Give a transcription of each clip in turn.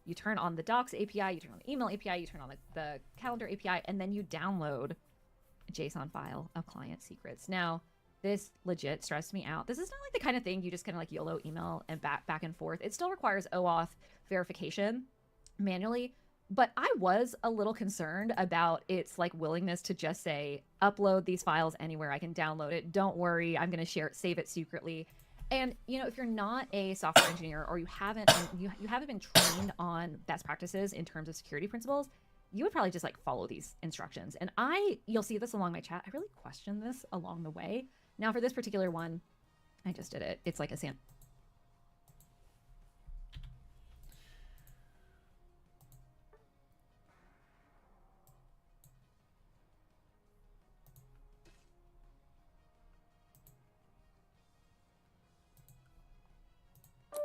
you turn on the Docs API, you turn on the email API, you turn on the calendar API, and then you download a JSON file of client secrets. Now, this legit stressed me out. This is not like the kind of thing you just kind of like YOLO email and back and forth. It still requires OAuth verification manually, but I was a little concerned about its like willingness to just say, upload these files anywhere, I can download it. Don't worry, I'm going to save it secretly. And you know, if you're not a software engineer or you haven't been trained on best practices in terms of security principles, you would probably just like follow these instructions. And you'll see this along my chat, I really questioned this along the way. Now for this particular one, I just did it. It's like a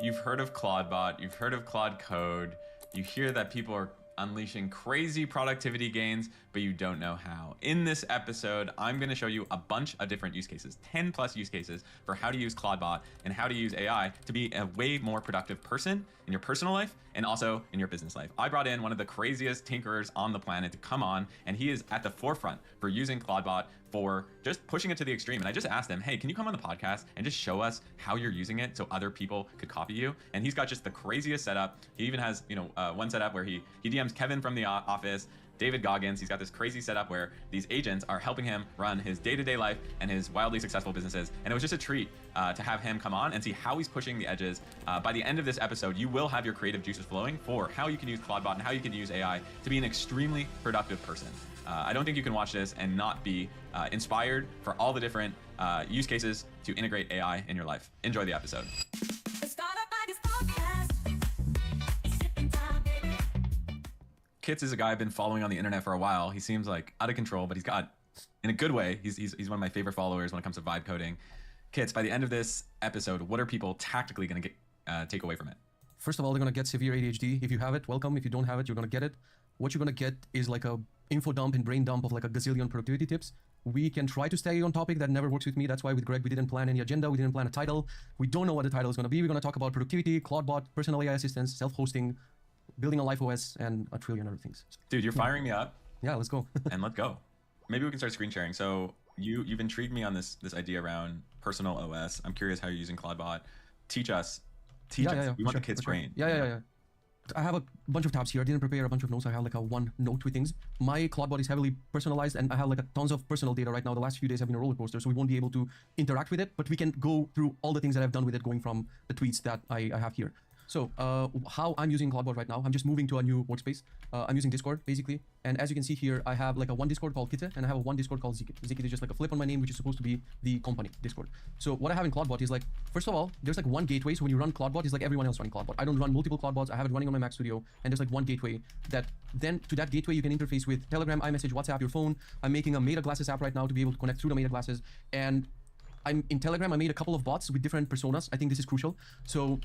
You've heard of ClaudeBot, you've heard of Claude Code, you hear that people are unleashing crazy productivity gains, but you don't know how. In this episode, I'm going to show you a bunch of different use cases, 10 plus use cases for how to use ClaudeBot and how to use AI to be a way more productive person in your personal life and also in your business life. I brought in one of the craziest tinkerers on the planet to come on, and he is at the forefront for using ClaudeBot for just pushing it to the extreme. And I just asked him, hey, can you come on the podcast and just show us how you're using it so other people could copy you? And he's got just the craziest setup. He even has, one setup where he DMs Kevin from the office, David Goggins. He's got this crazy setup where these agents are helping him run his day-to-day life and his wildly successful businesses. And it was just a treat to have him come on and see how he's pushing the edges. By the end of this episode, you will have your creative juices flowing for how you can use ClaudeBot and how you can use AI to be an extremely productive person. I don't think you can watch this and not be inspired for all the different use cases to integrate AI in your life. Enjoy the episode. Kits is a guy I've been following on the internet for a while. He seems like out of control, but he's got, in a good way, he's one of my favorite followers when it comes to vibe coding. Kits, by the end of this episode, what are people tactically going to take away from it? First of all, they're going to get severe ADHD. If you have it, welcome. If you don't have it, you're going to get it. What you're going to get is like a info dump and brain dump of like a gazillion productivity tips. We can try to stay on topic. That never works with me. That's why with Greg, we didn't plan any agenda. We didn't plan a title. We don't know what the title is going to be. We're going to talk about productivity, ClaudeBot, personal AI assistance, self-hosting, building a life OS, and a trillion other things. Dude, you're firing me up. Yeah, let's go. And let's go. Maybe we can start screen sharing. So you've intrigued me on this idea around personal OS. I'm curious how you're using ClaudeBot. Teach us. Yeah, We want the kid's brain. Yeah. I have a bunch of tabs here. I didn't prepare a bunch of notes. I have like a one note with things. My ClaudeBot is heavily personalized, and I have like tons of personal data right now. The last few days have been a roller coaster, so we won't be able to interact with it, but we can go through all the things that I've done with it, going from the tweets that I have here. So how I'm using ClaudeBot right now, I'm just moving to a new workspace. I'm using Discord, basically. And as you can see here, I have like a one Discord called Kite, and I have a one Discord called Zikit. Zikit is just like a flip on my name, which is supposed to be the company Discord. So what I have in ClaudeBot is like, first of all, there's like one gateway. So when you run ClaudeBot, it's like everyone else running ClaudeBot. I don't run multiple ClaudeBots. I have it running on my Mac Studio, and there's like one gateway that then to that gateway, you can interface with Telegram, iMessage, WhatsApp, your phone. I'm making a Meta Glasses app right now to be able to connect through the Meta Glasses. And I'm in Telegram, I made a couple of bots with different personas. I think this is crucial. So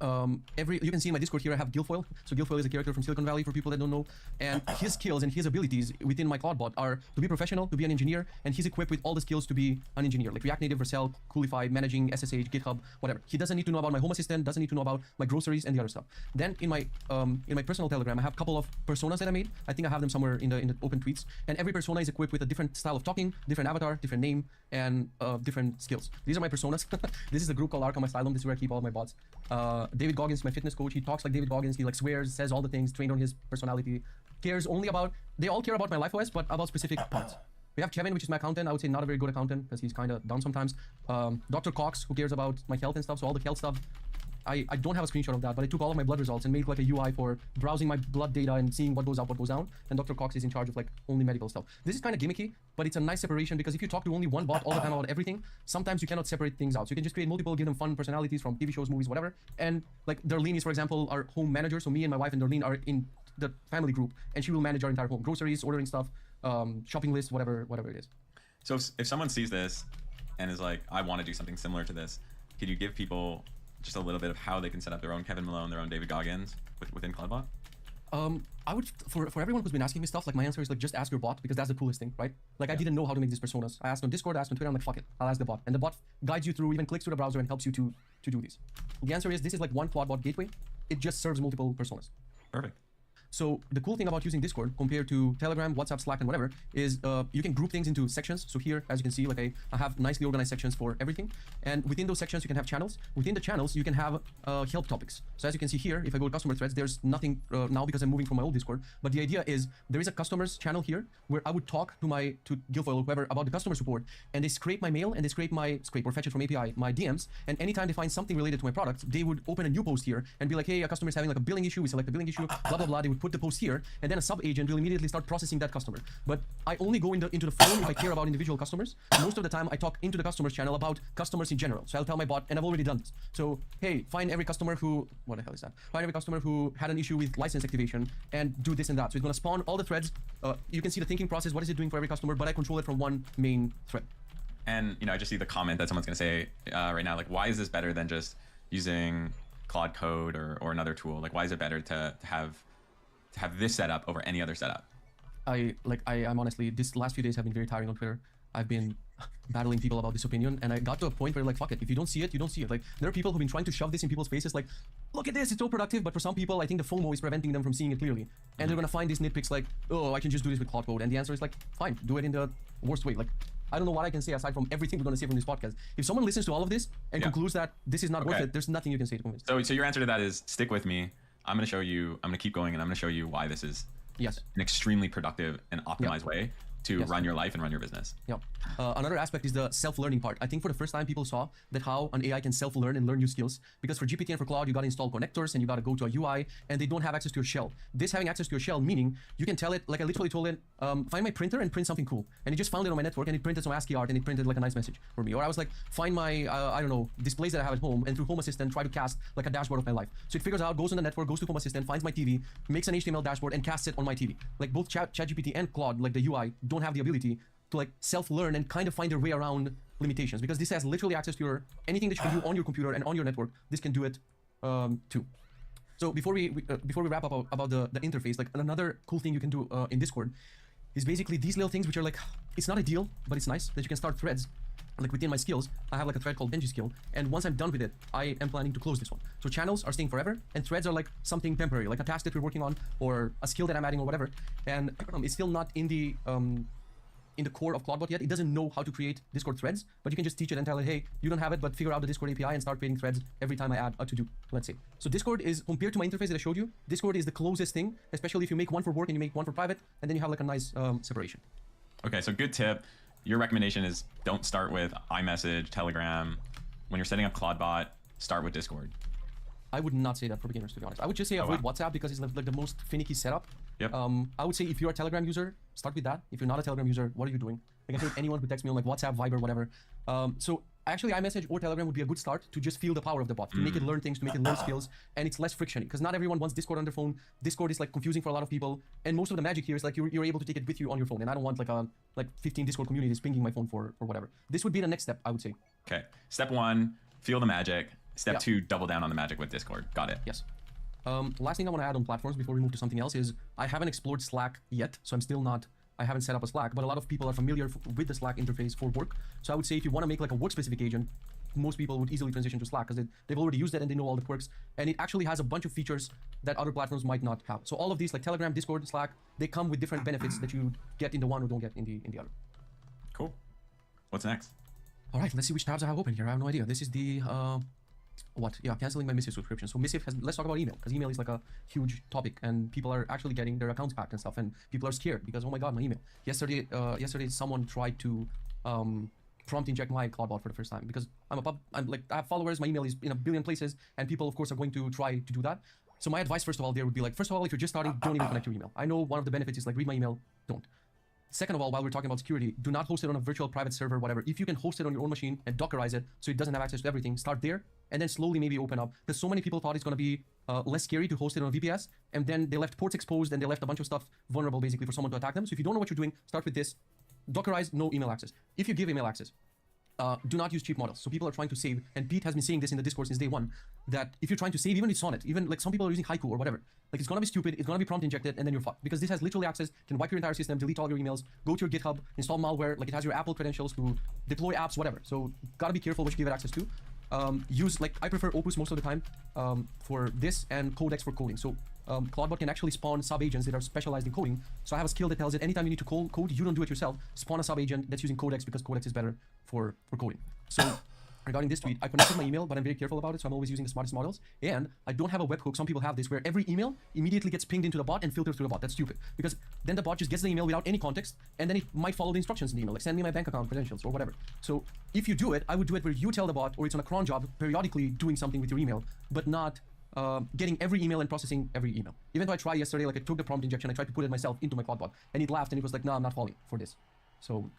you can see in my Discord here I have Guilfoyle. So Guilfoyle is a character from Silicon Valley for people that don't know, and his skills and his abilities within my ClaudeBot are to be professional, to be an engineer, and he's equipped with all the skills to be an engineer, like React Native, Vercel, Coolify, managing SSH, GitHub, whatever. He doesn't need to know about my Home Assistant, doesn't need to know about my groceries and the other stuff. Then in my personal Telegram, I have a couple of personas that I made. I think I have them somewhere in the open tweets, and every persona is equipped with a different style of talking, different avatar, different name, and different skills. These are my personas. This is a group called Arkham Asylum. This is where I keep all my bots. David Goggins, my fitness coach, he talks like David Goggins. He like swears, says all the things, trained on his personality, cares only about, they all care about my life OS, but about specific parts. We have Kevin, which is my accountant. I would say not a very good accountant because he's kind of dumb sometimes. Dr. Cox, who cares about my health and stuff. So all the health stuff, I don't have a screenshot of that, but I took all of my blood results and made like a UI for browsing my blood data and seeing what goes up, what goes down. And Dr. Cox is in charge of like only medical stuff. This is kind of gimmicky, but it's a nice separation because if you talk to only one bot all the time about everything, sometimes you cannot separate things out. So you can just create multiple, give them fun personalities from TV shows, movies, whatever. And like Darlene is, for example, our home manager. So me and my wife and Darlene are in the family group, and she will manage our entire home, groceries, ordering stuff, shopping list, whatever it is. So if someone sees this and is like, I want to do something similar to this, could you give people just a little bit of how they can set up their own Kevin Malone, their own David Goggins within ClaudeBot? I would, for everyone who's been asking me stuff, like my answer is like, just ask your bot, because that's the coolest thing, right? Like I didn't know how to make these personas. I asked on Discord, I asked on Twitter, I'm like, fuck it, I'll ask the bot. And the bot guides you through, even clicks through the browser and helps you to do these. The answer is, this is like one ClaudeBot gateway. It just serves multiple personas. Perfect. So the cool thing about using Discord compared to Telegram, WhatsApp, Slack, and whatever is you can group things into sections. So here, as you can see, like I have nicely organized sections for everything. And within those sections, you can have channels. Within the channels, you can have help topics. So as you can see here, if I go to customer threads, there's nothing now because I'm moving from my old Discord. But the idea is there is a customers channel here where I would talk to Guilfoyle or whoever about the customer support, and they scrape my mail and they scrape or fetch it from API, my DMs. And anytime they find something related to my product, they would open a new post here and be like, hey, a customer is having like a billing issue. We select the billing issue, blah, blah, blah. They would put the post here, and then a sub agent will immediately start processing that customer. But I only go into the phone if I care about individual customers. Most of the time, I talk into the customers channel about customers in general. So I'll tell my bot, and I've already done this. So hey, find every customer who, what the hell is that? Find every customer who had an issue with license activation and do this and that. So it's gonna spawn all the threads. You can see the thinking process. What is it doing for every customer? But I control it from one main thread. And I just see the comment that someone's gonna say right now, like, why is this better than just using Claude Code or another tool? Like, why is it better to have this setup over any other setup? I'm honestly, this last few days have been very tiring on Twitter. I've been battling people about this opinion, and I got to a point where like, fuck it, if you don't see it, you don't see it. Like, there are people who've been trying to shove this in people's faces, like, look at this, it's so productive. But for some people, I think the FOMO is preventing them from seeing it clearly, and they're gonna find these nitpicks like, oh, I can just do this with Claude Code. And the answer is like, fine, do it in the worst way. Like, I don't know what I can say aside from everything we're gonna say from this podcast. If someone listens to all of this and concludes that this is not worth it, there's nothing you can say to convince. So your answer to that is stick with me. I'm gonna keep going, and I'm gonna show you why this is an extremely productive and optimized way to run your life and run your business. Yeah. Another aspect is the self-learning part. I think for the first time, people saw that how an AI can self-learn and learn new skills. Because for GPT and for Claude, you got to install connectors and you got to go to a UI, and they don't have access to your shell. This having access to your shell, meaning you can tell it, like I literally told it, find my printer and print something cool. And it just found it on my network, and it printed some ASCII art, and it printed like a nice message for me. Or I was like, find my, I don't know, displays that I have at home, and through Home Assistant, try to cast like a dashboard of my life. So it figures out, goes on the network, goes to Home Assistant, finds my TV, makes an HTML dashboard, and casts it on my TV. Like both ChatGPT and Claude, like the UI, don't have the ability to like self-learn and kind of find their way around limitations, because this has literally access to your anything that you can do on your computer and on your network. This can do it too. So before we wrap up about the interface, like another cool thing you can do in Discord is basically these little things which are like, it's not ideal, but it's nice that you can start threads. Like within my skills, I have like a thread called Benji skill, and once I'm done with it, I am planning to close this one. So channels are staying forever, and threads are like something temporary, like a task that we're working on or a skill that I'm adding or whatever. And it's still not in the core of ClaudeBot yet. It doesn't know how to create Discord threads, but you can just teach it and tell it, hey, you don't have it, but figure out the Discord API and start creating threads every time I add a to-do, let's say. So Discord is, compared to my interface that I showed you, Discord is the closest thing, especially if you make one for work and you make one for private, and then you have like a nice separation. Okay, so good tip. Your recommendation is don't start with iMessage, Telegram. When you're setting up ClaudeBot, start with Discord. I would not say that for beginners, to be honest. I would just say avoid WhatsApp because it's like the most finicky setup. Yep. I would say if you're a Telegram user, start with that. If you're not a Telegram user, what are you doing? Like I think anyone who texts me on like WhatsApp, Viber, whatever. So actually iMessage or Telegram would be a good start to just feel the power of the bot, to make it learn things, to make it learn skills, and it's less friction because not everyone wants Discord on their phone. Discord is like confusing for a lot of people, and most of the magic here is like you're able to take it with you on your phone, and I don't want like 15 Discord communities pinging my phone for or whatever. This would be the next step, I would say. Okay. Step 1, feel the magic. Step 2, double down on the magic with Discord. Got it. Yes. Last thing I want to add on platforms before we move to something else is I haven't explored Slack yet, so I haven't set up a Slack, but a lot of people are familiar with the Slack interface for work. So I would say if you want to make like a work-specific agent, most people would easily transition to Slack because they've already used it and they know all the quirks. And it actually has a bunch of features that other platforms might not have. So all of these like Telegram, Discord, Slack, they come with different benefits that you get in the one or don't get in the other. Cool. What's next? All right, let's see which tabs I have open here. I have no idea. This is the canceling my Missive subscription. So Missive let's talk about email, because email is like a huge topic and people are actually getting their accounts hacked and stuff, and people are scared because, oh my god, my email. Yesterday someone tried to prompt inject my ClaudeBot for the first time because I have followers, my email is in a billion places, and people of course are going to try to do that. So my advice first of all there would be like, first of all, if you're just starting, don't even connect your email. I know one of the benefits is like read my email, don't. Second of all, while we're talking about security, do not host it on a virtual private server, whatever. If you can host it on your own machine and Dockerize it so it doesn't have access to everything, start there and then slowly maybe open up. Because so many people thought it's going to be less scary to host it on a VPS, and then they left ports exposed and they left a bunch of stuff vulnerable basically for someone to attack them. So if you don't know what you're doing, start with this. Dockerize, no email access. If you give email access, do not use cheap models. So people are trying to save, and Pete has been saying this in the Discord since day one, that if you're trying to save, even with Sonnet, even like some people are using Haiku or whatever, like it's gonna be stupid, it's gonna be prompt injected, and then you're fucked. Because this has literally access, can wipe your entire system, delete all your emails, go to your GitHub, install malware, like it has your Apple credentials to deploy apps, whatever. So gotta be careful what you give it access to. Use, like, I prefer Opus most of the time for this, and Codex for coding. So CloudBot can actually spawn sub-agents that are specialized in coding. So I have a skill that tells it anytime you need to code, you don't do it yourself, spawn a sub-agent that's using Codex because Codex is better for coding. So regarding this tweet, I connected my email, but I'm very careful about it, so I'm always using the smartest models. And I don't have a webhook. Some people have this, where every email immediately gets pinged into the bot and filtered through the bot. That's stupid, because then the bot just gets the email without any context, and then it might follow the instructions in the email, like send me my bank account credentials or whatever. So if you do it, I would do it where you tell the bot, or it's on a cron job, periodically doing something with your email, but not getting every email and processing every email. Even though I tried yesterday, like I took the prompt injection, I tried to put it myself into my CloudBot, and it laughed, and it was like, no, I'm not falling for this. So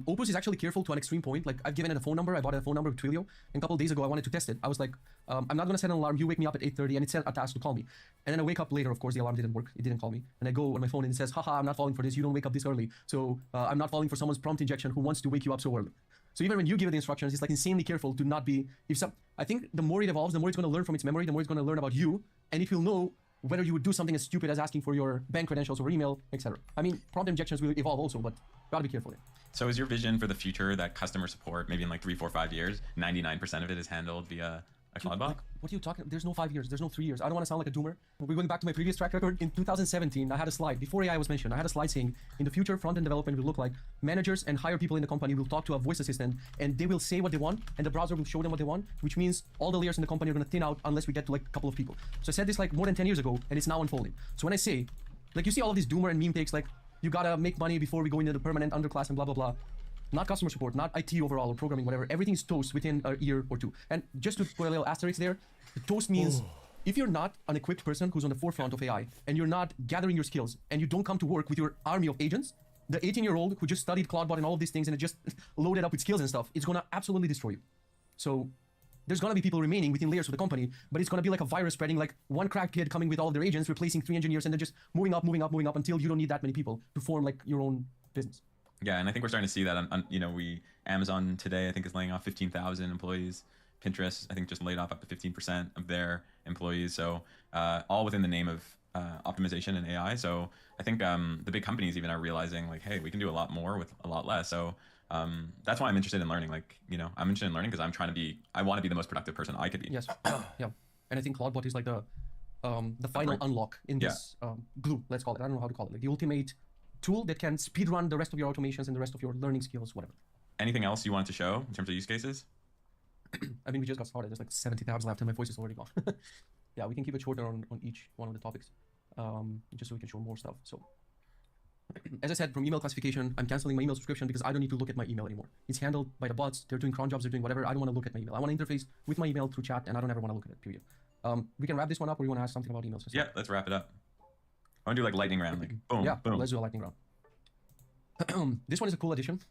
Opus is actually careful to an extreme point. Like, I've given it a phone number. I bought a phone number with Twilio, and a couple of days ago I wanted to test it. I was like, I'm not gonna set an alarm. You wake me up at 8:30, and it set a task to call me. And then I wake up later. Of course, the alarm didn't work. It didn't call me. And I go on my phone, and it says, haha, I'm not falling for this. You don't wake up this early. So I'm not falling for someone's prompt injection who wants to wake you up so early. So even when you give it the instructions, it's like insanely careful to not be. I think the more it evolves, the more it's gonna learn from its memory, the more it's gonna learn about you, and it will know whether you would do something as stupid as asking for your bank credentials or email, etc. I mean, prompt injections will evolve also, but gotta be careful there. So is your vision for the future that customer support, maybe in like 3, 4, 5 years, 99% of it is handled via a CloudBot? Like, what are you talking? There's no 5 years. There's no 3 years. I don't want to sound like a doomer. We're going back to my previous track record. In 2017, I had a slide. Before AI was mentioned, I had a slide saying, in the future, front-end development will look like managers and higher people in the company will talk to a voice assistant, and they will say what they want, and the browser will show them what they want, which means all the layers in the company are going to thin out unless we get to like a couple of people. So I said this like more than 10 years ago, and it's now unfolding. So when I say, like, you see all of these doomer and meme takes, like, you gotta make money before we go into the permanent underclass and blah, blah, blah. Not customer support, not IT overall or programming, whatever. Everything's toast within a year or two. And just to put a little asterisk there, toast means if you're not an equipped person who's on the forefront of AI, and you're not gathering your skills, and you don't come to work with your army of agents, the 18-year-old who just studied CloudBot and all of these things and it just loaded up with skills and stuff, it's gonna absolutely destroy you. So there's gonna be people remaining within layers of the company, but it's gonna be like a virus spreading, like one crack kid coming with all of their agents, replacing 3 engineers, and then just moving up until you don't need that many people to form like your own business. Yeah, and I think we're starting to see that on Amazon today, I think, is laying off 15,000 employees. Pinterest, I think, just laid off up to 15% of their employees. So all within the name of optimization and AI. So I think the big companies even are realizing, like, hey, we can do a lot more with a lot less. So that's why I'm interested in learning. Like, I'm interested in learning because I want to be the most productive person I could be. Yes, yeah. And I think CloudBot is like the final unlock in this glue, let's call it. I don't know how to call it. Like the ultimate tool that can speedrun the rest of your automations and the rest of your learning skills, whatever. Anything else you want to show in terms of use cases? I mean, we just got started. There's like 70 tabs left and my voice is already gone. Yeah, we can keep it shorter on each one of the topics, just so we can show more stuff. So, as I said, from email classification, I'm canceling my email subscription because I don't need to look at my email anymore. It's handled by the bots. They're doing cron jobs. They're doing whatever. I don't want to look at my email. I want to interface with my email through chat, and I don't ever want to look at it, period. We can wrap this one up, or you want to ask something about emails? Yeah, let's wrap it up. I want to do like lightning round, like boom, yeah, boom. Let's do a lightning round. This one is a cool addition.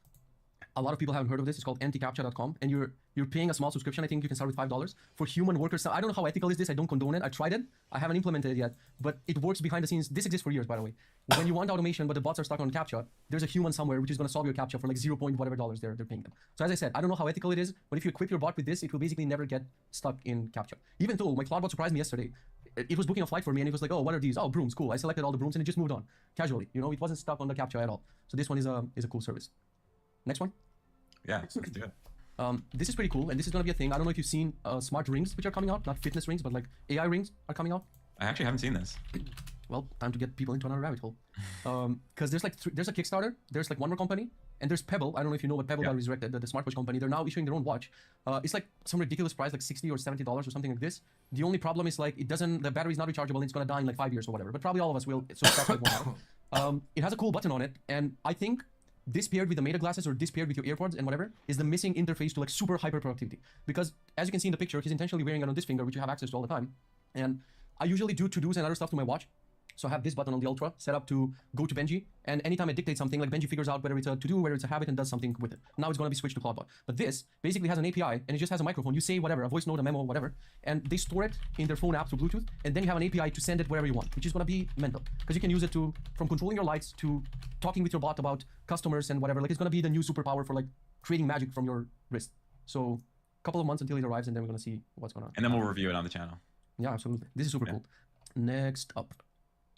A lot of people haven't heard of this. It's called anticaptcha.com, and you're paying a small subscription. I think you can start with $5 for human workers. I don't know how ethical is this. I don't condone it. I tried it. I haven't implemented it yet, but it works behind the scenes. This exists for years, by the way. When you want automation, but the bots are stuck on CAPTCHA, there's a human somewhere which is going to solve your CAPTCHA for like 0. Whatever dollars they're paying them. So as I said, I don't know how ethical it is, but if you equip your bot with this, it will basically never get stuck in CAPTCHA. Even though my CloudBot surprised me yesterday. It was booking a flight for me, and it was like, oh, what are these? Oh, brooms, cool. I selected all the brooms, and it just moved on casually. It wasn't stuck on the CAPTCHA at all. So this one is a cool service. Next one. Yeah, let's do it. This is pretty cool, and this is going to be a thing. I don't know if you've seen smart rings which are coming out, not fitness rings, but like AI rings are coming out. I actually haven't seen this. Well, time to get people into another rabbit hole. Because there's like there's a Kickstarter, there's like one more company, and there's Pebble. I don't know if you know what Pebble is, the smartwatch company. They're now issuing their own watch. It's like some ridiculous price, like $60 or $70 or something like this. The only problem is like the battery's not rechargeable, and it's gonna die in like 5 years or whatever. But probably all of us will. So that's like it has a cool button on it, and I think this paired with the Meta glasses or this paired with your AirPods and whatever is the missing interface to like super hyper productivity. Because as you can see in the picture, he's intentionally wearing it on this finger, which you have access to all the time. And I usually do to-dos and other stuff to my watch. So I have this button on the Ultra set up to go to Benji, and anytime I dictate something, like Benji figures out whether it's a to-do, whether it's a habit, and does something with it. Now it's going to be switched to CloudBot. But this basically has an API, and it just has a microphone. You say whatever, a voice note, a memo, whatever, and they store it in their phone app through Bluetooth, and then you have an API to send it wherever you want, which is going to be mental. Because you can use it from controlling your lights to talking with your bot about customers and whatever. Like, it's going to be the new superpower for like creating magic from your wrist. So a couple of months until it arrives, and then we're going to see what's going on. And then we'll review it on the channel. Yeah, absolutely. This is super cool. Next up.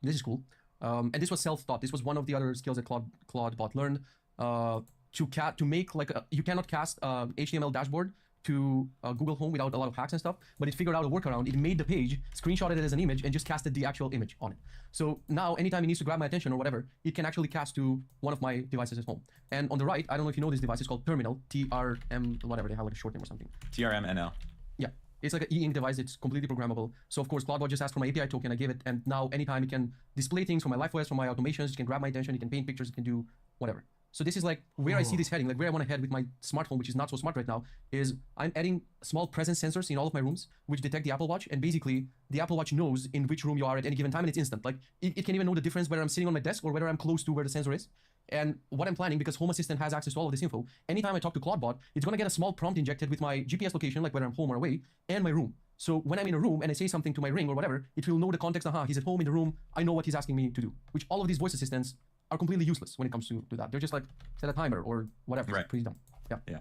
This is cool. And this was self-taught. This was one of the other skills that CloudBot learned. To make like you cannot cast HTML dashboard to Google Home without a lot of hacks and stuff, but it figured out a workaround. It made the page, screenshotted it as an image, and just casted the actual image on it. So now anytime it needs to grab my attention or whatever, it can actually cast to one of my devices at home. And on the right, I don't know if you know this device, it's called Terminal, TRM, whatever, they have like a short name or something. TRMNL. Yeah, it's like an e-ink device. It's completely programmable. So of course, CloudBot just asked for my API token. I gave it, and now anytime it can display things from my LifeOS, from my automations, it can grab my attention, it can paint pictures, it can do whatever. So this is like where I see this heading, like where I want to head with my smart home, which is not so smart right now, is I'm adding small presence sensors in all of my rooms, which detect the Apple Watch, and basically the Apple Watch knows in which room you are at any given time, and it's instant. Like it can even know the difference whether I'm sitting on my desk or whether I'm close to where the sensor is. And what I'm planning, because Home Assistant has access to all of this info, anytime I talk to CloudBot, it's going to get a small prompt injected with my GPS location, like whether I'm home or away, and my room. So when I'm in a room and I say something to my Ring or whatever, it will know the context. He's at home in the room. I know what he's asking me to do. Which all of these voice assistants are completely useless when it comes to that. They're just like set a timer or whatever. Right. Pretty dumb. Yeah. Yeah.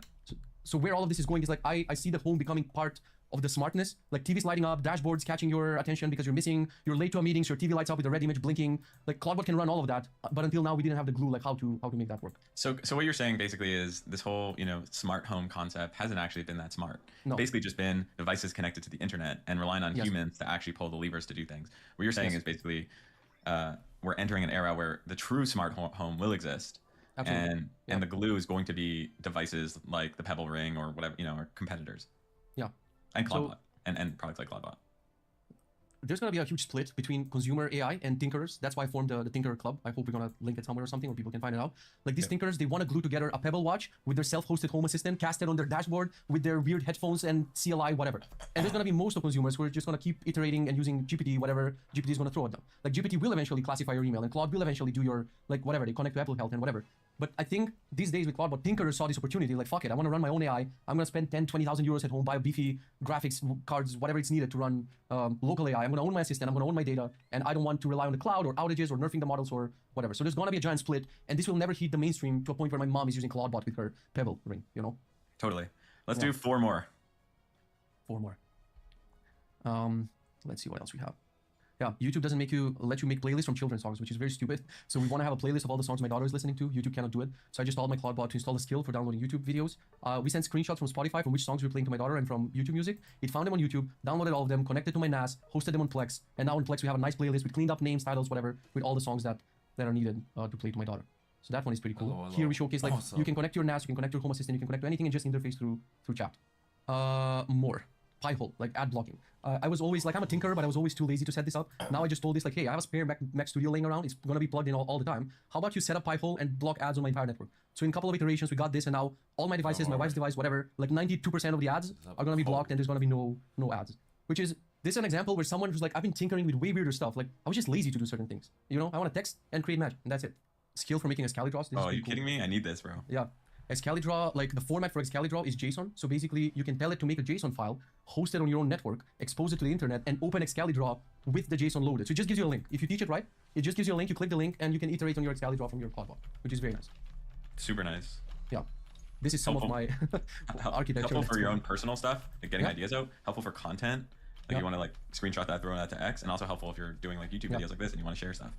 So where all of this is going is like I see the home becoming part of the smartness, like TVs lighting up, dashboards catching your attention because you're late to a meeting, so your TV lights up with a red image blinking. Like CloudBot can run all of that, but until now we didn't have the glue, like how to make that work. So what you're saying basically is this whole, smart home concept hasn't actually been that smart. No. Basically just been devices connected to the internet and relying on humans to actually pull the levers to do things. What you're saying is basically we're entering an era where the true smart home will exist. Absolutely. And the glue is going to be devices like the Pebble Ring or whatever, or competitors. Yeah. And CloudBot and products like CloudBot. There's going to be a huge split between consumer AI and tinkerers. That's why I formed the Tinkerer Club. I hope we're going to link it somewhere or something where people can find it out. Like these tinkerers, they want to glue together a Pebble Watch with their self-hosted Home Assistant, cast it on their dashboard with their weird headphones and CLI, whatever. And there's going to be most of consumers who are just going to keep iterating and using GPT, whatever GPT is going to throw at them. Like GPT will eventually classify your email, and Claude will eventually do your, like, whatever, they connect to Apple Health and whatever. But I think these days with CloudBot, tinkerers saw this opportunity, like, fuck it, I want to run my own AI. I'm going to spend 10, 20,000 euros at home, buy beefy graphics cards, whatever it's needed to run local AI. I'm going to own my assistant, I'm going to own my data, and I don't want to rely on the cloud or outages or nerfing the models or whatever. So there's going to be a giant split, and this will never hit the mainstream to a point where my mom is using CloudBot with her Pebble Ring, Totally. Let's do 4 more. 4 more. Let's see what else we have. Yeah, YouTube doesn't let you make playlists from children's songs, which is very stupid. So we want to have a playlist of all the songs my daughter is listening to. YouTube cannot do it. So I just told my CloudBot to install a skill for downloading YouTube videos. We sent screenshots from Spotify from which songs we're playing to my daughter and from YouTube Music. It found them on YouTube, downloaded all of them, connected to my NAS, hosted them on Plex. And now on Plex we have a nice playlist with cleaned up names, titles, whatever, with all the songs that are needed to play to my daughter. So that one is pretty cool. Here we showcase like you can connect to your NAS, you can connect to your Home Assistant, you can connect to anything and just interface through chat. More. Pi-hole, like ad blocking. I was always like, I'm a tinkerer, but I was always too lazy to set this up. Now I just told this like, hey, I have a spare Mac Studio laying around. It's gonna be plugged in all the time. How about you set up Pi-hole and block ads on my entire network? So in a couple of iterations, we got this, and now all my devices, my wife's device, whatever, like 92% of the ads are gonna be blocked, and there's gonna be no ads. Which is, this is an example where someone who's like, I've been tinkering with way weirder stuff. Like, I was just lazy to do certain things. I want to text and create magic, and that's it. Skill for making a Scalidraws. Oh, are you kidding me? I need this, bro. Yeah. Excalidraw, like the format for Excalidraw is JSON. So basically you can tell it to make a JSON file, host it on your own network, expose it to the internet, and open Excalidraw with the JSON loaded. So it just gives you a link. If you teach it right, it just gives you a link, you click the link, and you can iterate on your Excalidraw from your CloudBot, which is very nice. Super nice. Yeah. This is some of my architecture. Helpful for your own personal stuff, like getting ideas out. Helpful for content. Like you want to like screenshot that, throw that to X, and also helpful if you're doing like YouTube videos like this and you want to share stuff.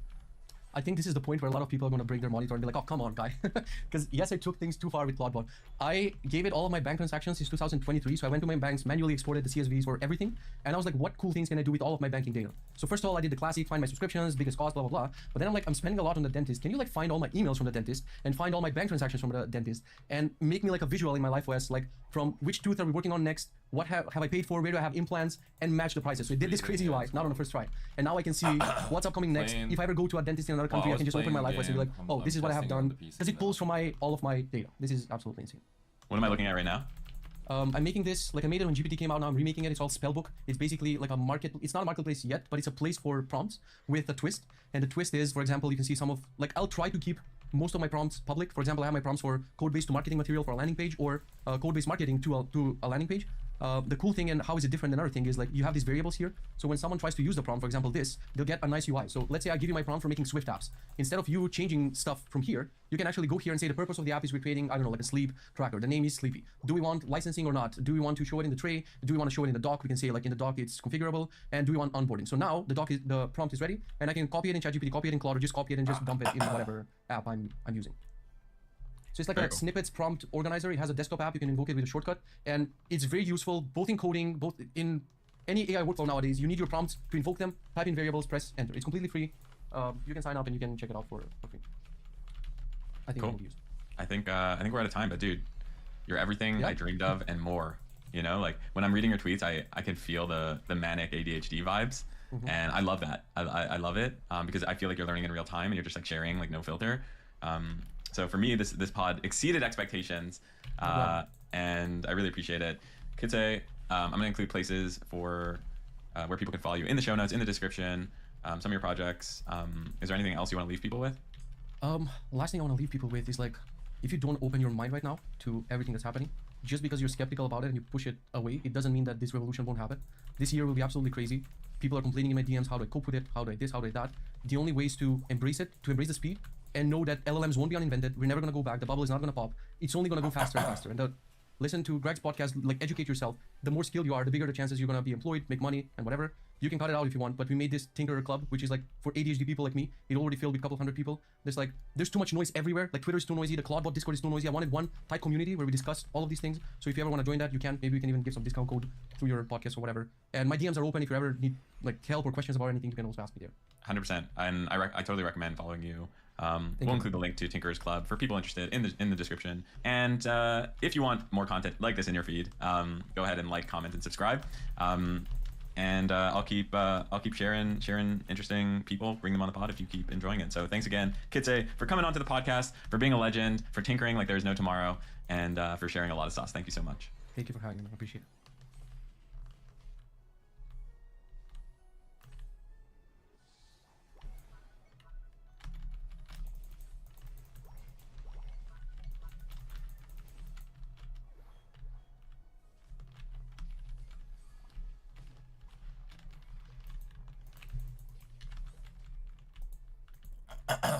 I think this is the point where a lot of people are going to break their monitor and be like, oh, come on, guy. Because yes, I took things too far with CloudBot. I gave it all of my bank transactions since 2023. So I went to my banks, manually exported the CSVs for everything. And I was like, what cool things can I do with all of my banking data? So first of all, I did the classic, find my subscriptions, biggest cost, blah, blah, blah. But then I'm like, I'm spending a lot on the dentist. Can you like find all my emails from the dentist and find all my bank transactions from the dentist and make me like a visual in my LifeOS, like from which tooth are we working on next? What have I paid for? Where do I have implants? And match the prices. So it did this crazy UI, not on the first try. And now I can see what's upcoming next. If I ever go to a dentist in another country, I can just open my LifeOS and be like, oh, this is what I have done. Because it pulls from all of my data. This is absolutely insane. What am I looking at right now? I'm making this, like I made it when GPT came out, now I'm remaking it. It's called Spellbook. It's basically like a market, it's not a marketplace yet, but it's a place for prompts with a twist. And the twist is, for example, you can see some of, like I'll try to keep most of my prompts public. For example, I have my prompts for code-based to marketing material for a landing page or code-based marketing to a landing page. The cool thing and how is it different than other thing is like you have these variables here. So when someone tries to use the prompt, for example, this, they'll get a nice UI. So let's say I give you my prompt for making Swift apps. Instead of you changing stuff from here, you can actually go here and say the purpose of the app is we're creating, I don't know, like a sleep tracker. The name is Sleepy. Do we want licensing or not? Do we want to show it in the tray? Do we want to show it in the doc? We can say like in the doc it's configurable. And do we want onboarding? So now the prompt is ready and I can copy it in ChatGPT, copy it in Claude, or just copy it and just dump it in whatever app I'm using. So it's like Very a cool. snippets prompt organizer. It has a desktop app. You can invoke it with a shortcut, and it's very useful both in coding, both in any AI workflow nowadays. You need your prompts to invoke them, type in variables, press enter. It's completely free. You can sign up and you can check it out for free. I think Cool. you can use. I think we're out of time, but dude, you're everything Yeah. I dreamed of and more. You know, like when I'm reading your tweets, I can feel the manic ADHD vibes, and I love that. I love it because I feel like you're learning in real time and you're just like sharing like no filter. So for me, this pod exceeded expectations, and I really appreciate it. Kitze, I'm gonna include places for where people can follow you in the show notes, in the description, some of your projects. Is there anything else you want to leave people with? Last thing I want to leave people with is like, if you don't open your mind right now to everything that's happening, just because you're skeptical about it and you push it away, it doesn't mean that this revolution won't happen. This year will be absolutely crazy. People are complaining in my DMs, how do I cope with it? How do I this? How do I that? The only way is to embrace it, to embrace the speed, and know that LLMs won't be uninvented. We're never gonna go back. The bubble is not gonna pop. It's only gonna go faster and faster. And listen to Greg's podcast, like educate yourself. The more skilled you are, the bigger the chances you're gonna be employed, make money, and whatever. You can cut it out if you want, but we made this Tinkerer Club, which is like for ADHD people like me. It already filled with a couple hundred people. There's too much noise everywhere. Like Twitter is too noisy, the Claudebot Discord is too noisy. I wanted one tight community where we discuss all of these things. So if you ever want to join that, you can. Maybe we can even give some discount code through your podcast or whatever. And my DMs are open. If you ever need like help or questions about anything, you can also ask me there. 100%, and I totally recommend following you. We'll you. include the link to Tinkerers Club for people interested in the description. And if you want more content like this in your feed, go ahead and like, comment, and subscribe. And I'll keep sharing interesting people, bring them on the pod if you keep enjoying it. So thanks again, Kitze, for coming onto the podcast, for being a legend, for tinkering like there's no tomorrow, and for sharing a lot of sauce. Thank you so much. Thank you for having me. I appreciate it.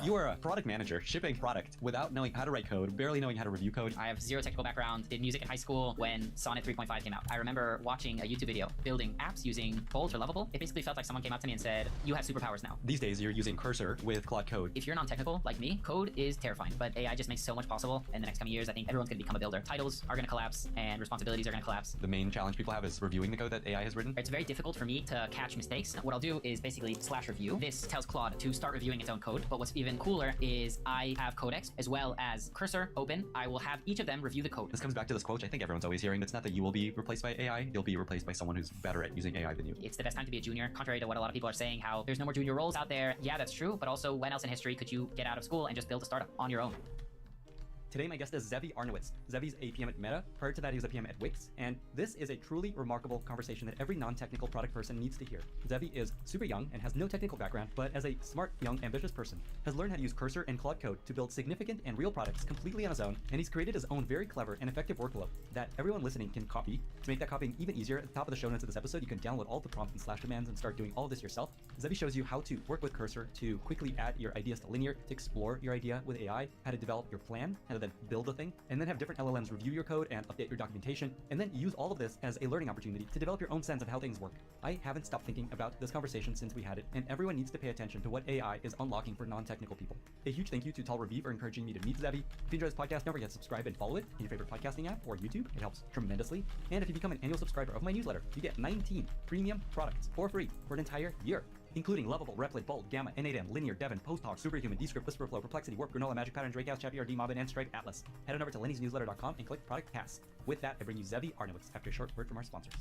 You are a product manager shipping product without knowing how to write code, barely knowing how to review code. I have zero technical background, did music in high school when Sonnet 3.5 came out. I remember watching a YouTube video building apps using Bolt or Lovable. It basically felt like someone came up to me and said, you have superpowers now. These days, you're using Cursor with Claude Code. If you're non-technical like me, code is terrifying, but AI just makes so much possible. In the next coming years, I think everyone's going to become a builder. Titles are going to collapse and responsibilities are going to collapse. The main challenge people have is reviewing the code that AI has written. It's very difficult for me to catch mistakes. What I'll do is basically /review. This tells Claude to start reviewing its own code, but what's even cooler is I have Codex as well as Cursor open. I will have each of them review the code. This comes back to this quote I think everyone's always hearing. It's not that you will be replaced by AI, you'll be replaced by someone who's better at using AI than you. It's the best time to be a junior, contrary to what a lot of people are saying, how there's no more junior roles out there. Yeah, that's true, but also when else in history could you get out of school and just build a startup on your own? Today, my guest is Zevi Arnowitz. Zevi's a PM at Meta. Prior to that, he was a PM at Wix. And this is a truly remarkable conversation that every non-technical product person needs to hear. Zevi is super young and has no technical background, but as a smart, young, ambitious person, has learned how to use Cursor and Claude Code to build significant and real products completely on his own. And he's created his own very clever and effective workflow that everyone listening can copy. To make that copying even easier, at the top of the show notes of this episode, you can download all the prompts and slash commands and start doing all of this yourself. Zevi shows you how to work with Cursor to quickly add your ideas to Linear, to explore your idea with AI, how to develop your plan, how to then build a thing, and then have different LLMs review your code and update your documentation, and then use all of this as a learning opportunity to develop your own sense of how things work. I haven't stopped thinking about this conversation since we had it, and everyone needs to pay attention to what AI is unlocking for non-technical people. A huge thank you to Tal Raviv for encouraging me to meet Zevi. If you enjoy this podcast, don't forget to subscribe and follow it in your favorite podcasting app or YouTube. It helps tremendously. And if you become an annual subscriber of my newsletter, you get 19 premium products for free for an entire year, including Lovable, Replit, Bolt, Gamma, N8N, Linear, Devon, Posthawk, Superhuman, Descript, Whisperflow, Perplexity, Warp, Granola, Magic Pattern, Drakehouse, ChatPRD, Mobbin, and Stripe Atlas. Head on over to lennysnewsletter.com and click Product Pass. With that, I bring you Zevi Arnowitz after a short word from our sponsors.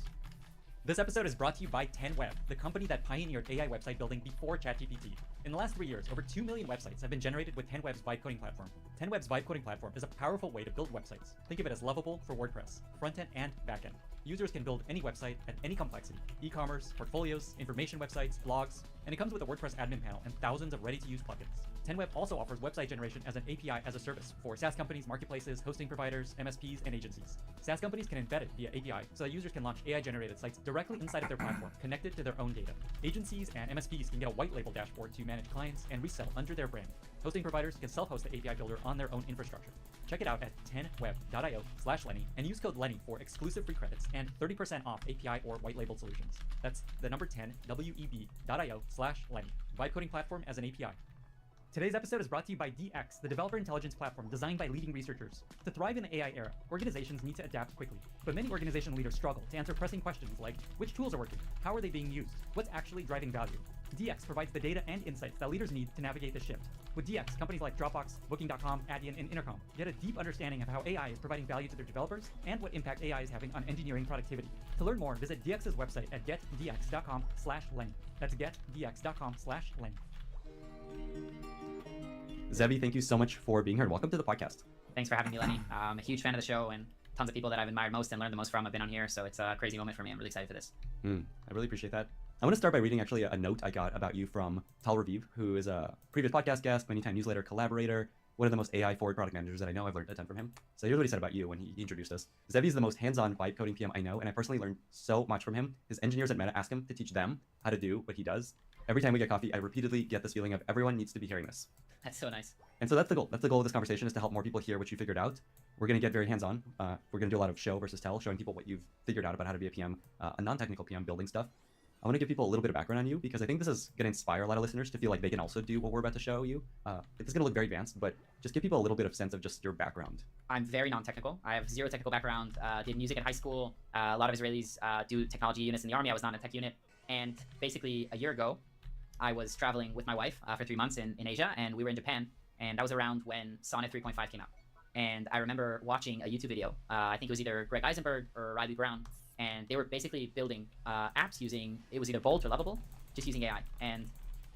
This episode is brought to you by 10Web, the company that pioneered AI website building before ChatGPT. In the last 3 years, over 2 million websites have been generated with 10Web's vibe coding platform. 10Web's vibe coding platform is a powerful way to build websites. Think of it as Lovable for WordPress, frontend and backend. Users can build any website at any complexity: e-commerce, portfolios, information websites, blogs, and it comes with a WordPress admin panel and thousands of ready-to-use plugins. 10Web also offers website generation as an API as a service for SaaS companies, marketplaces, hosting providers, MSPs, and agencies. SaaS companies can embed it via API so that users can launch AI-generated sites directly inside of their platform, connected to their own data. Agencies and MSPs can get a white label dashboard to manage clients and resell under their brand. Hosting providers can self-host the API builder on their own infrastructure. Check it out at 10web.io/Lenny and use code Lenny for exclusive free credits and 30% off API or white label solutions. That's the number 10, web.io/Lenny. Vibe coding platform as an API. Today's episode is brought to you by DX, the developer intelligence platform designed by leading researchers. To thrive in the AI era, organizations need to adapt quickly. But many organization leaders struggle to answer pressing questions like, which tools are working? How are they being used? What's actually driving value? DX provides the data and insights that leaders need to navigate the shift. With DX, companies like Dropbox, Booking.com, Adyen, and Intercom get a deep understanding of how AI is providing value to their developers and what impact AI is having on engineering productivity. To learn more, visit DX's website at getdx.com/Lenny. That's getdx.com/Lenny. Zevi, thank you so much for being here. Welcome to the podcast. Thanks for having me, Lenny. I'm a huge fan of the show, and tons of people that I've admired most and learned the most from have been on here, so it's a crazy moment for me. I'm really excited for this. I really appreciate that. I want to start by reading actually a note I got about you from Tal Raviv, who is a previous podcast guest, Many Time newsletter collaborator, one of the most AI-forward product managers that I know. I've learned a ton from him. So here's what he said about you when he introduced us. Zevi is the most hands-on vibe coding PM I know, and I personally learned so much from him. His engineers at Meta ask him to teach them how to do what he does. Every time we get coffee, I repeatedly get this feeling of everyone needs to be hearing this. That's so nice. And so that's the goal. That's the goal of this conversation, is to help more people hear what you figured out. We're going to get very hands-on. We're going to do a lot of show versus tell, showing people what you've figured out about how to be a PM, a non-technical PM building stuff. I want to give people a little bit of background on you, because I think this is going to inspire a lot of listeners to feel like they can also do what we're about to show you. It's going to look very advanced, but just give people a little bit of sense of just your background. I'm very non-technical. I have zero technical background. Did music in high school. A lot of Israelis do technology units in the army. I was not in a tech unit. And basically a year ago, I was traveling with my wife for 3 months in Asia, and we were in Japan. And I was around when Sonnet 3.5 came out. And I remember watching a YouTube video. I think it was either Greg Eisenberg or Riley Brown. And they were basically building apps using, it was either Bolt or Lovable, just using AI. And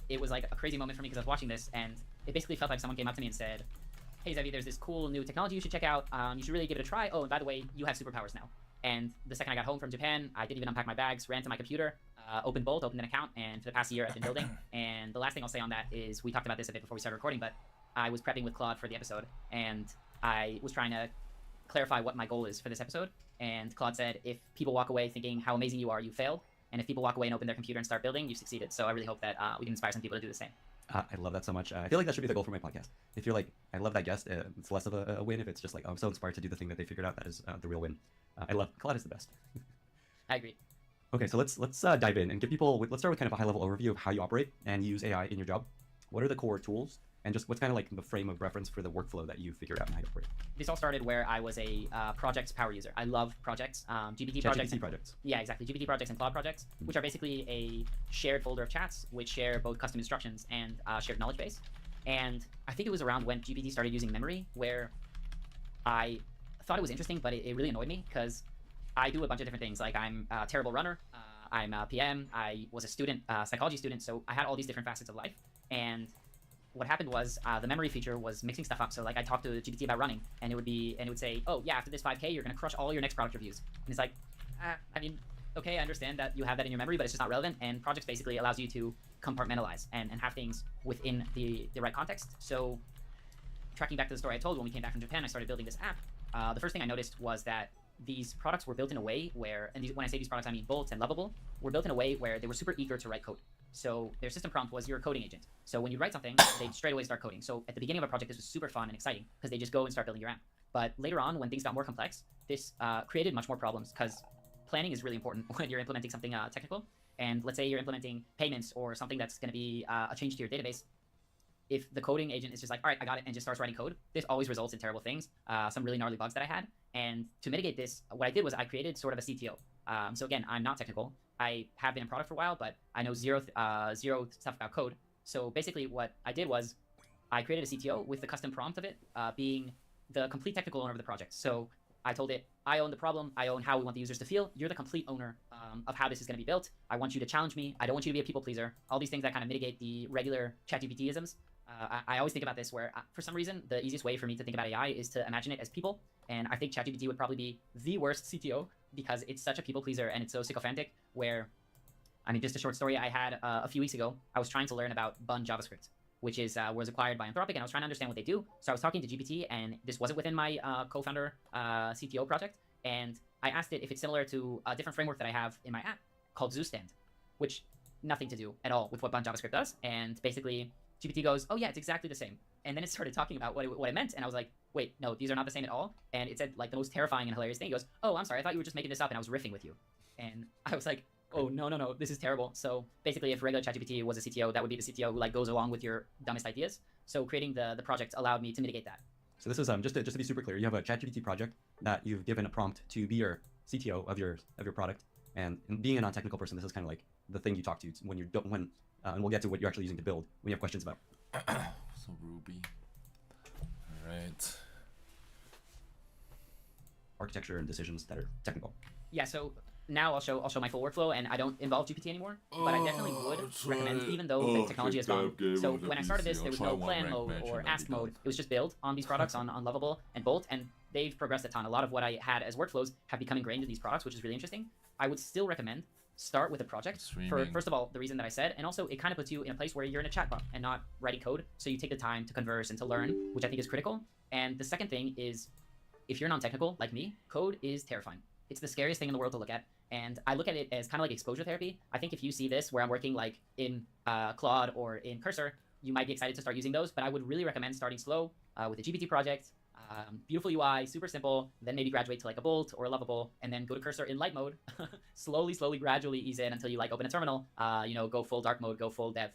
it was like a crazy moment for me, because I was watching this, and it basically felt like someone came up to me and said, hey, Zevi, there's this cool new technology you should check out. You should really give it a try. Oh, and by the way, you have superpowers now. And the second I got home from Japan, I didn't even unpack my bags, ran to my computer, opened Bolt, opened an account, and for the past year I've been building. And the last thing I'll say on that is, we talked about this a bit before we started recording, but I was prepping with Claude for the episode, and I was trying to clarify what my goal is for this episode. And Claude said, if people walk away thinking how amazing you are, you failed. And if people walk away and open their computer and start building, you succeeded. So I really hope that we can inspire some people to do the same. I love that so much. I feel like that should be the goal for my podcast. If you're like, I love that guest, it's less of a win. If it's just like, oh, I'm so inspired to do the thing that they figured out, that is the real win. I love, Claude is the best. I agree. Okay, so let's dive in and give people, let's start with kind of a high-level overview of how you operate and use AI in your job. What are the core tools? And just what's kind of like the frame of reference for the workflow that you figured out and how you operate? This all started where I was a projects power user. I love projects, GPT projects. ChatGPT projects. Yeah, exactly. GPT projects and Claude projects, which are basically a shared folder of chats which share both custom instructions and shared knowledge base. And I think it was around when GPT started using memory where I thought it was interesting, but it really annoyed me, because I do a bunch of different things. Like, I'm a terrible runner. I'm a PM. I was a student, psychology student. So I had all these different facets of life. And what happened was the memory feature was mixing stuff up. So like, I talked to GPT about running, and it would say, oh yeah, after this 5K, you're gonna crush all your next product reviews. And it's like, I mean, okay, I understand that you have that in your memory, but it's just not relevant. And projects basically allows you to compartmentalize and have things within the right context. So tracking back to the story I told, when we came back from Japan, I started building this app. The first thing I noticed was that these products were built in a way where, and when I say these products, I mean Bolt and Lovable, were built in a way where they were super eager to write code. So their system prompt was, you're a coding agent. So when you write something, they straight away start coding. So at the beginning of a project, this was super fun and exciting, because they just go and start building your app. But later on, when things got more complex, this created much more problems, because planning is really important when you're implementing something technical. And let's say you're implementing payments or something that's going to be a change to your database. If the coding agent is just like, all right, I got it, and just starts writing code, this always results in terrible things, some really gnarly bugs that I had. And to mitigate this, what I did was I created sort of a CTO. So again, I'm not technical. I have been in product for a while, but I know zero stuff about code. So basically what I did was I created a CTO with the custom prompt of it being the complete technical owner of the project. So I told it, I own the problem. I own how we want the users to feel. You're the complete owner of how this is going to be built. I want you to challenge me. I don't want you to be a people pleaser. All these things that kind of mitigate the regular ChatGPT-isms. I always think about this where, for some reason, the easiest way for me to think about AI is to imagine it as people. And I think ChatGPT would probably be the worst CTO, because it's such a people pleaser and it's so sycophantic. Where, I mean, just a short story I had a few weeks ago, I was trying to learn about Bun JavaScript, which is was acquired by Anthropic, and I was trying to understand what they do. So I was talking to GPT, and this wasn't within my co-founder CTO project. And I asked it if it's similar to a different framework that I have in my app called ZooStand, which nothing to do at all with what Bun JavaScript does. And basically, GPT goes, oh yeah, it's exactly the same. And then it started talking about what it meant, and I was like, wait, no, these are not the same at all. And it said like the most terrifying and hilarious thing. He goes, oh, I'm sorry, I thought you were just making this up and I was riffing with you. And I was like, oh no, this is terrible. So basically, if regular ChatGPT was a CTO, that would be the CTO who like goes along with your dumbest ideas. So creating the project allowed me to mitigate that. So this is just to be super clear, you have a ChatGPT project that you've given a prompt to be your CTO of your product, and being a non-technical person, this is kind of like the thing you talk to when you don't and we'll get to what you're actually using to build when you have questions about. So Ruby. All right. Architecture and decisions that are technical. Yeah, so now I'll show my full workflow, and I don't involve GPT anymore, but I definitely would recommend, even though the technology has gone. So when I started this, there was no plan mode or ask mode. It was just build on these products on Lovable and Bolt, and they've progressed a ton. A lot of what I had as workflows have become ingrained in these products, which is really interesting. I would still recommend start with a project for, first of all, the reason that I said, and also it kind of puts you in a place where you're in a chatbot and not writing code, so you take the time to converse and to learn, which I think is critical. And the second thing is, if you're non-technical like me, code is terrifying. It's the scariest thing in the world to look at, and I look at it as kind of like exposure therapy. I think if you see this where I'm working like in Claude or in Cursor, you might be excited to start using those, but I would really recommend starting slow with a GPT project. Beautiful UI, super simple, then maybe graduate to like a Bolt or a Lovable, and then go to Cursor in light mode, slowly, gradually ease in until you like open a terminal, go full dark mode, go full dev.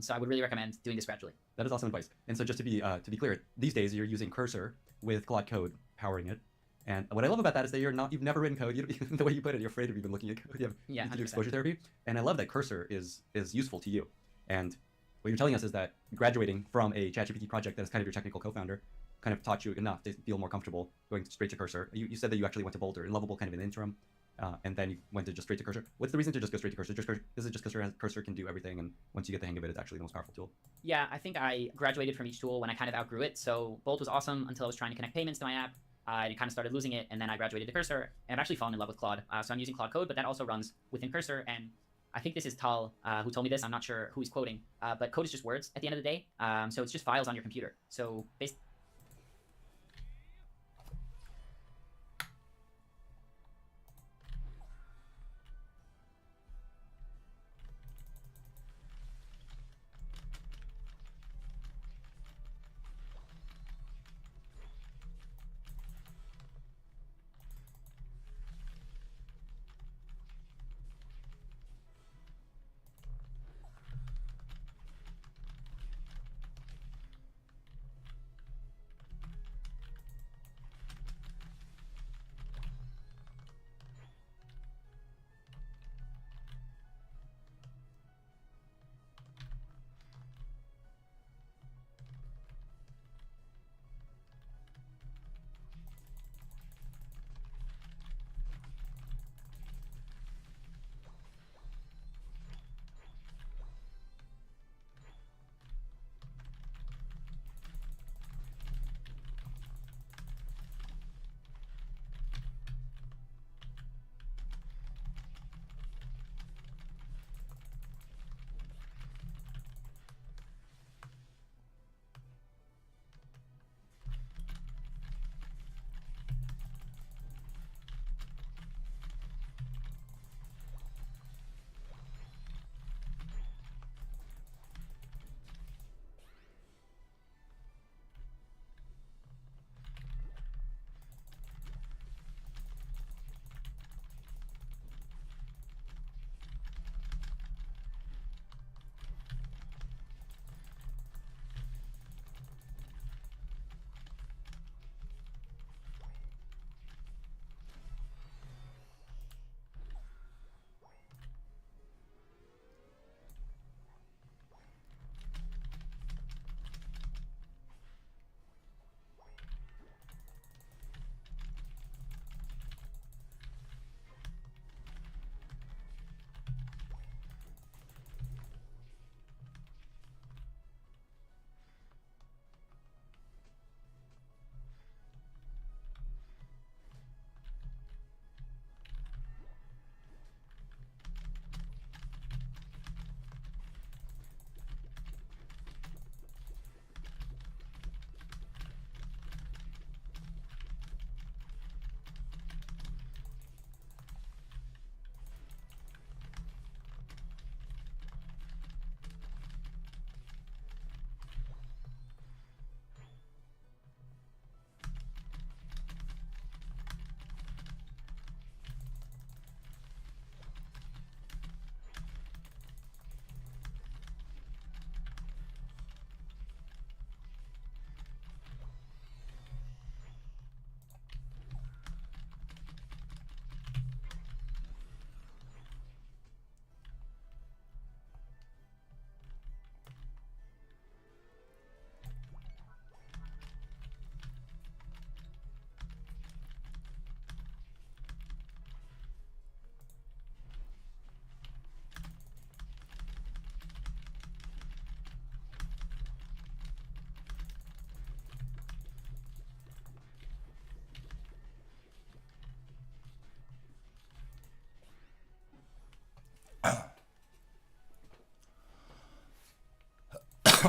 So I would really recommend doing this gradually. That is awesome advice. And so just to be clear, these days you're using Cursor with Claude Code powering it. And what I love about that is that you've never written code. The way you put it, you're afraid of even looking at code. You have to do exposure therapy. And I love that Cursor is useful to you. And what you're telling us is that graduating from a ChatGPT project that is kind of your technical co-founder kind of taught you enough to feel more comfortable going straight to Cursor. You said that you actually went to Bolt or Lovable kind of an interim, and then you went to just straight to Cursor. What's the reason to just go straight to Cursor? Is it just because Cursor can do everything, and once you get the hang of it, it's actually the most powerful tool? Yeah, I think I graduated from each tool when I kind of outgrew it. So Bolt was awesome until I was trying to connect payments to my app. I kind of started losing it, and then I graduated to Cursor, and I've actually fallen in love with Claude. So I'm using Claude Code, but that also runs within Cursor, and I think this is Tal who told me this. I'm not sure who he's quoting, but code is just words at the end of the day. So it's just files on your computer. So basically,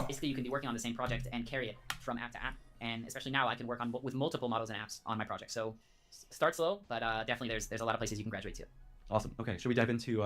basically you can be working on the same project and carry it from app to app. And especially now, I can work on with multiple models and apps on my project. So start slow, but definitely there's a lot of places you can graduate to. Awesome. Okay, should we dive into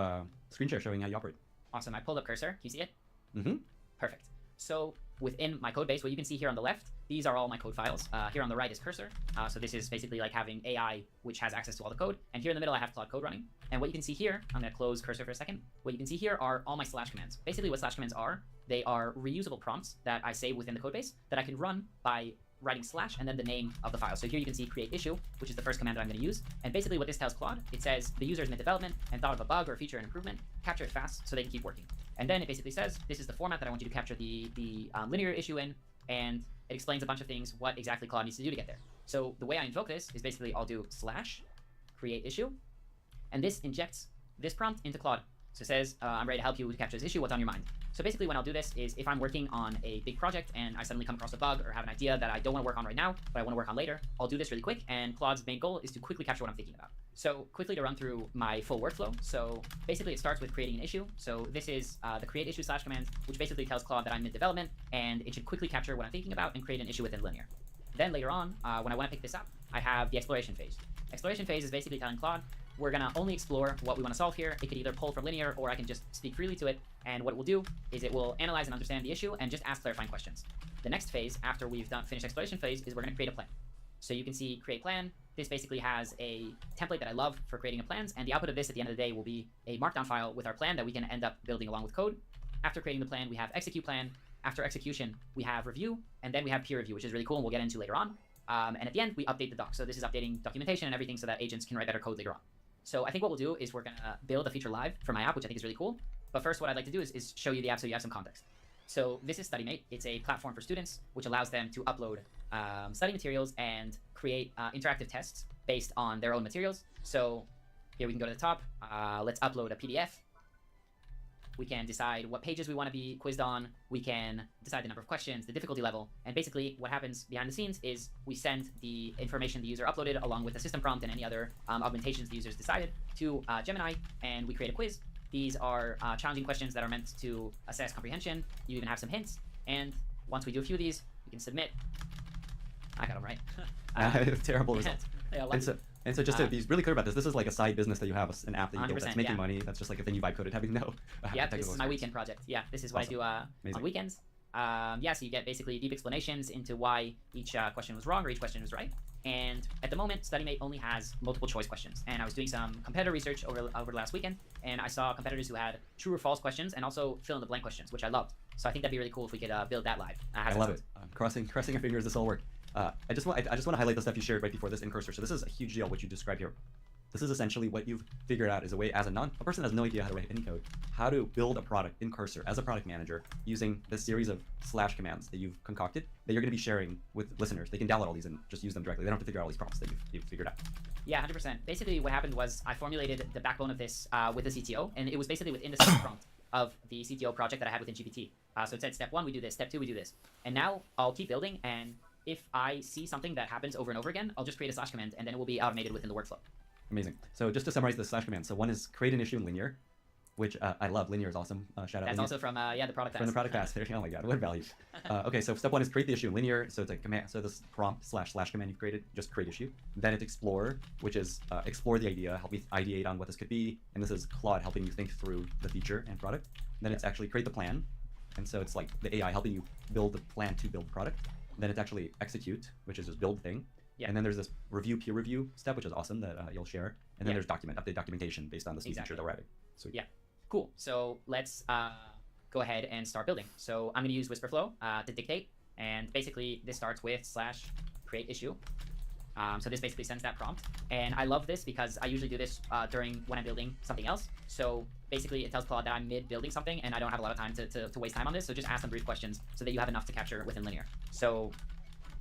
screen share showing how you operate? Awesome. I pulled up Cursor. Can you see it? Mm-hmm. Perfect. So within my code base, what you can see here on the left, these are all my code files. Here on the right is Cursor. So this is basically like having AI, which has access to all the code. And here in the middle, I have Claude Code running. And what you can see here, I'm going to close Cursor for a second. What you can see here are all my slash commands. Basically what slash commands are, they are reusable prompts that I save within the code base that I can run by writing slash and then the name of the file. So here you can see create issue, which is the first command that I'm going to use. And basically what this tells Claude, it says the user is mid-development and thought of a bug or a feature and improvement, capture it fast so they can keep working. And then it basically says, this is the format that I want you to capture the linear issue in, and it explains a bunch of things, what exactly Claude needs to do to get there. So the way I invoke this is basically I'll do slash create issue, and this injects this prompt into Claude. So it says, I'm ready to help you to capture this issue, what's on your mind? So basically when I'll do this is if I'm working on a big project and I suddenly come across a bug or have an idea that I don't want to work on right now, but I want to work on later, I'll do this really quick, and Claude's main goal is to quickly capture what I'm thinking about. So quickly to run through my full workflow. So basically it starts with creating an issue. So this is the create issue slash command, which basically tells Claude that I'm mid-development and it should quickly capture what I'm thinking about and create an issue within linear. Then later on, when I want to pick this up, I have the exploration phase. Exploration phase is basically telling Claude, we're going to only explore what we want to solve here. It could either pull from linear or I can just speak freely to it. And what it will do is it will analyze and understand the issue and just ask clarifying questions. The next phase, after we've finished exploration phase, is we're going to create a plan. So you can see create plan. This basically has a template that I love for creating plans. And the output of this at the end of the day will be a markdown file with our plan that we can end up building along with code. After creating the plan, we have execute plan. After execution, we have review. And then we have peer review, which is really cool and we'll get into later on. And at the end, we update the doc. So this is updating documentation and everything so that agents can write better code later on. So I think what we'll do is we're going to build a feature live for my app, which I think is really cool. But first, what I'd like to do is show you the app so you have some context. So this is StudyMate. It's a platform for students, which allows them to upload study materials and create interactive tests based on their own materials. So here we can go to the top. Let's upload a PDF. We can decide what pages we want to be quizzed on. We can decide the number of questions, the difficulty level. And basically what happens behind the scenes is we send the information the user uploaded along with the system prompt and any other augmentations the users decided to Gemini, and we create a quiz. These are challenging questions that are meant to assess comprehension. You even have some hints. And once we do a few of these, we can submit. I got them right. Terrible results. Yeah, and so just to be really clear about this is like a side business that you have, an app that you build that's 100%, making yeah. money. That's just like a thing you vibe coded, having no Yeah, this technical is my experience. weekend project. Yeah, this is what Awesome. I do Amazing. on weekends. Yeah, so you get basically deep explanations into why each question was wrong or each question was right. And at the moment, StudyMate only has multiple choice questions. And I was doing some competitor research over the last weekend, and I saw competitors who had true or false questions and also fill in the blank questions, which I loved. So I think that'd be really cool if we could build that live. I love it. Crossing your fingers this all work. I just want to highlight the stuff you shared right before this in Cursor. So this is a huge deal what you described here. This is essentially what you've figured out is a way as a person has no idea how to write any code, how to build a product in Cursor as a product manager using this series of slash commands that you've concocted that you're going to be sharing with listeners. They can download all these and just use them directly. They don't have to figure out all these prompts that you've figured out. Yeah, 100%. Basically what happened was I formulated the backbone of this with the CTO, and it was basically within the system prompt of the CTO project that I had within GPT. So it said step 1, we do this, step 2, we do this. And now I'll keep building, and if I see something that happens over and over again, I'll just create a slash command, and then it will be automated within the workflow. Amazing. So just to summarize the slash command. So one is create an issue in linear, which I love. Linear is awesome. Shout out. That's Linear. also from the product From the product pass. Oh my god, what value. Okay, so step 1 is create the issue in linear. So it's a command. So this prompt slash command you've created, just create issue. Then it's explore, which is explore the idea, help me ideate on what this could be. And this is Claude helping you think through the feature and product. Then it's actually create the plan. And so it's like the AI helping you build the plan to build the product. Then it's actually execute, which is just build thing. Yeah. And then there's this review, peer review step, which is awesome that you'll share. And then there's update documentation based on this new feature that we're adding. Sweet. Yeah, cool. So let's go ahead and start building. So I'm going to use Whisperflow to dictate. And basically this starts with slash create issue. So this basically sends that prompt. And I love this because I usually do this during when I'm building something else. So basically it tells Claude that I'm mid building something and I don't have a lot of time to waste time on this. So just ask them brief questions so that you have enough to capture within linear. So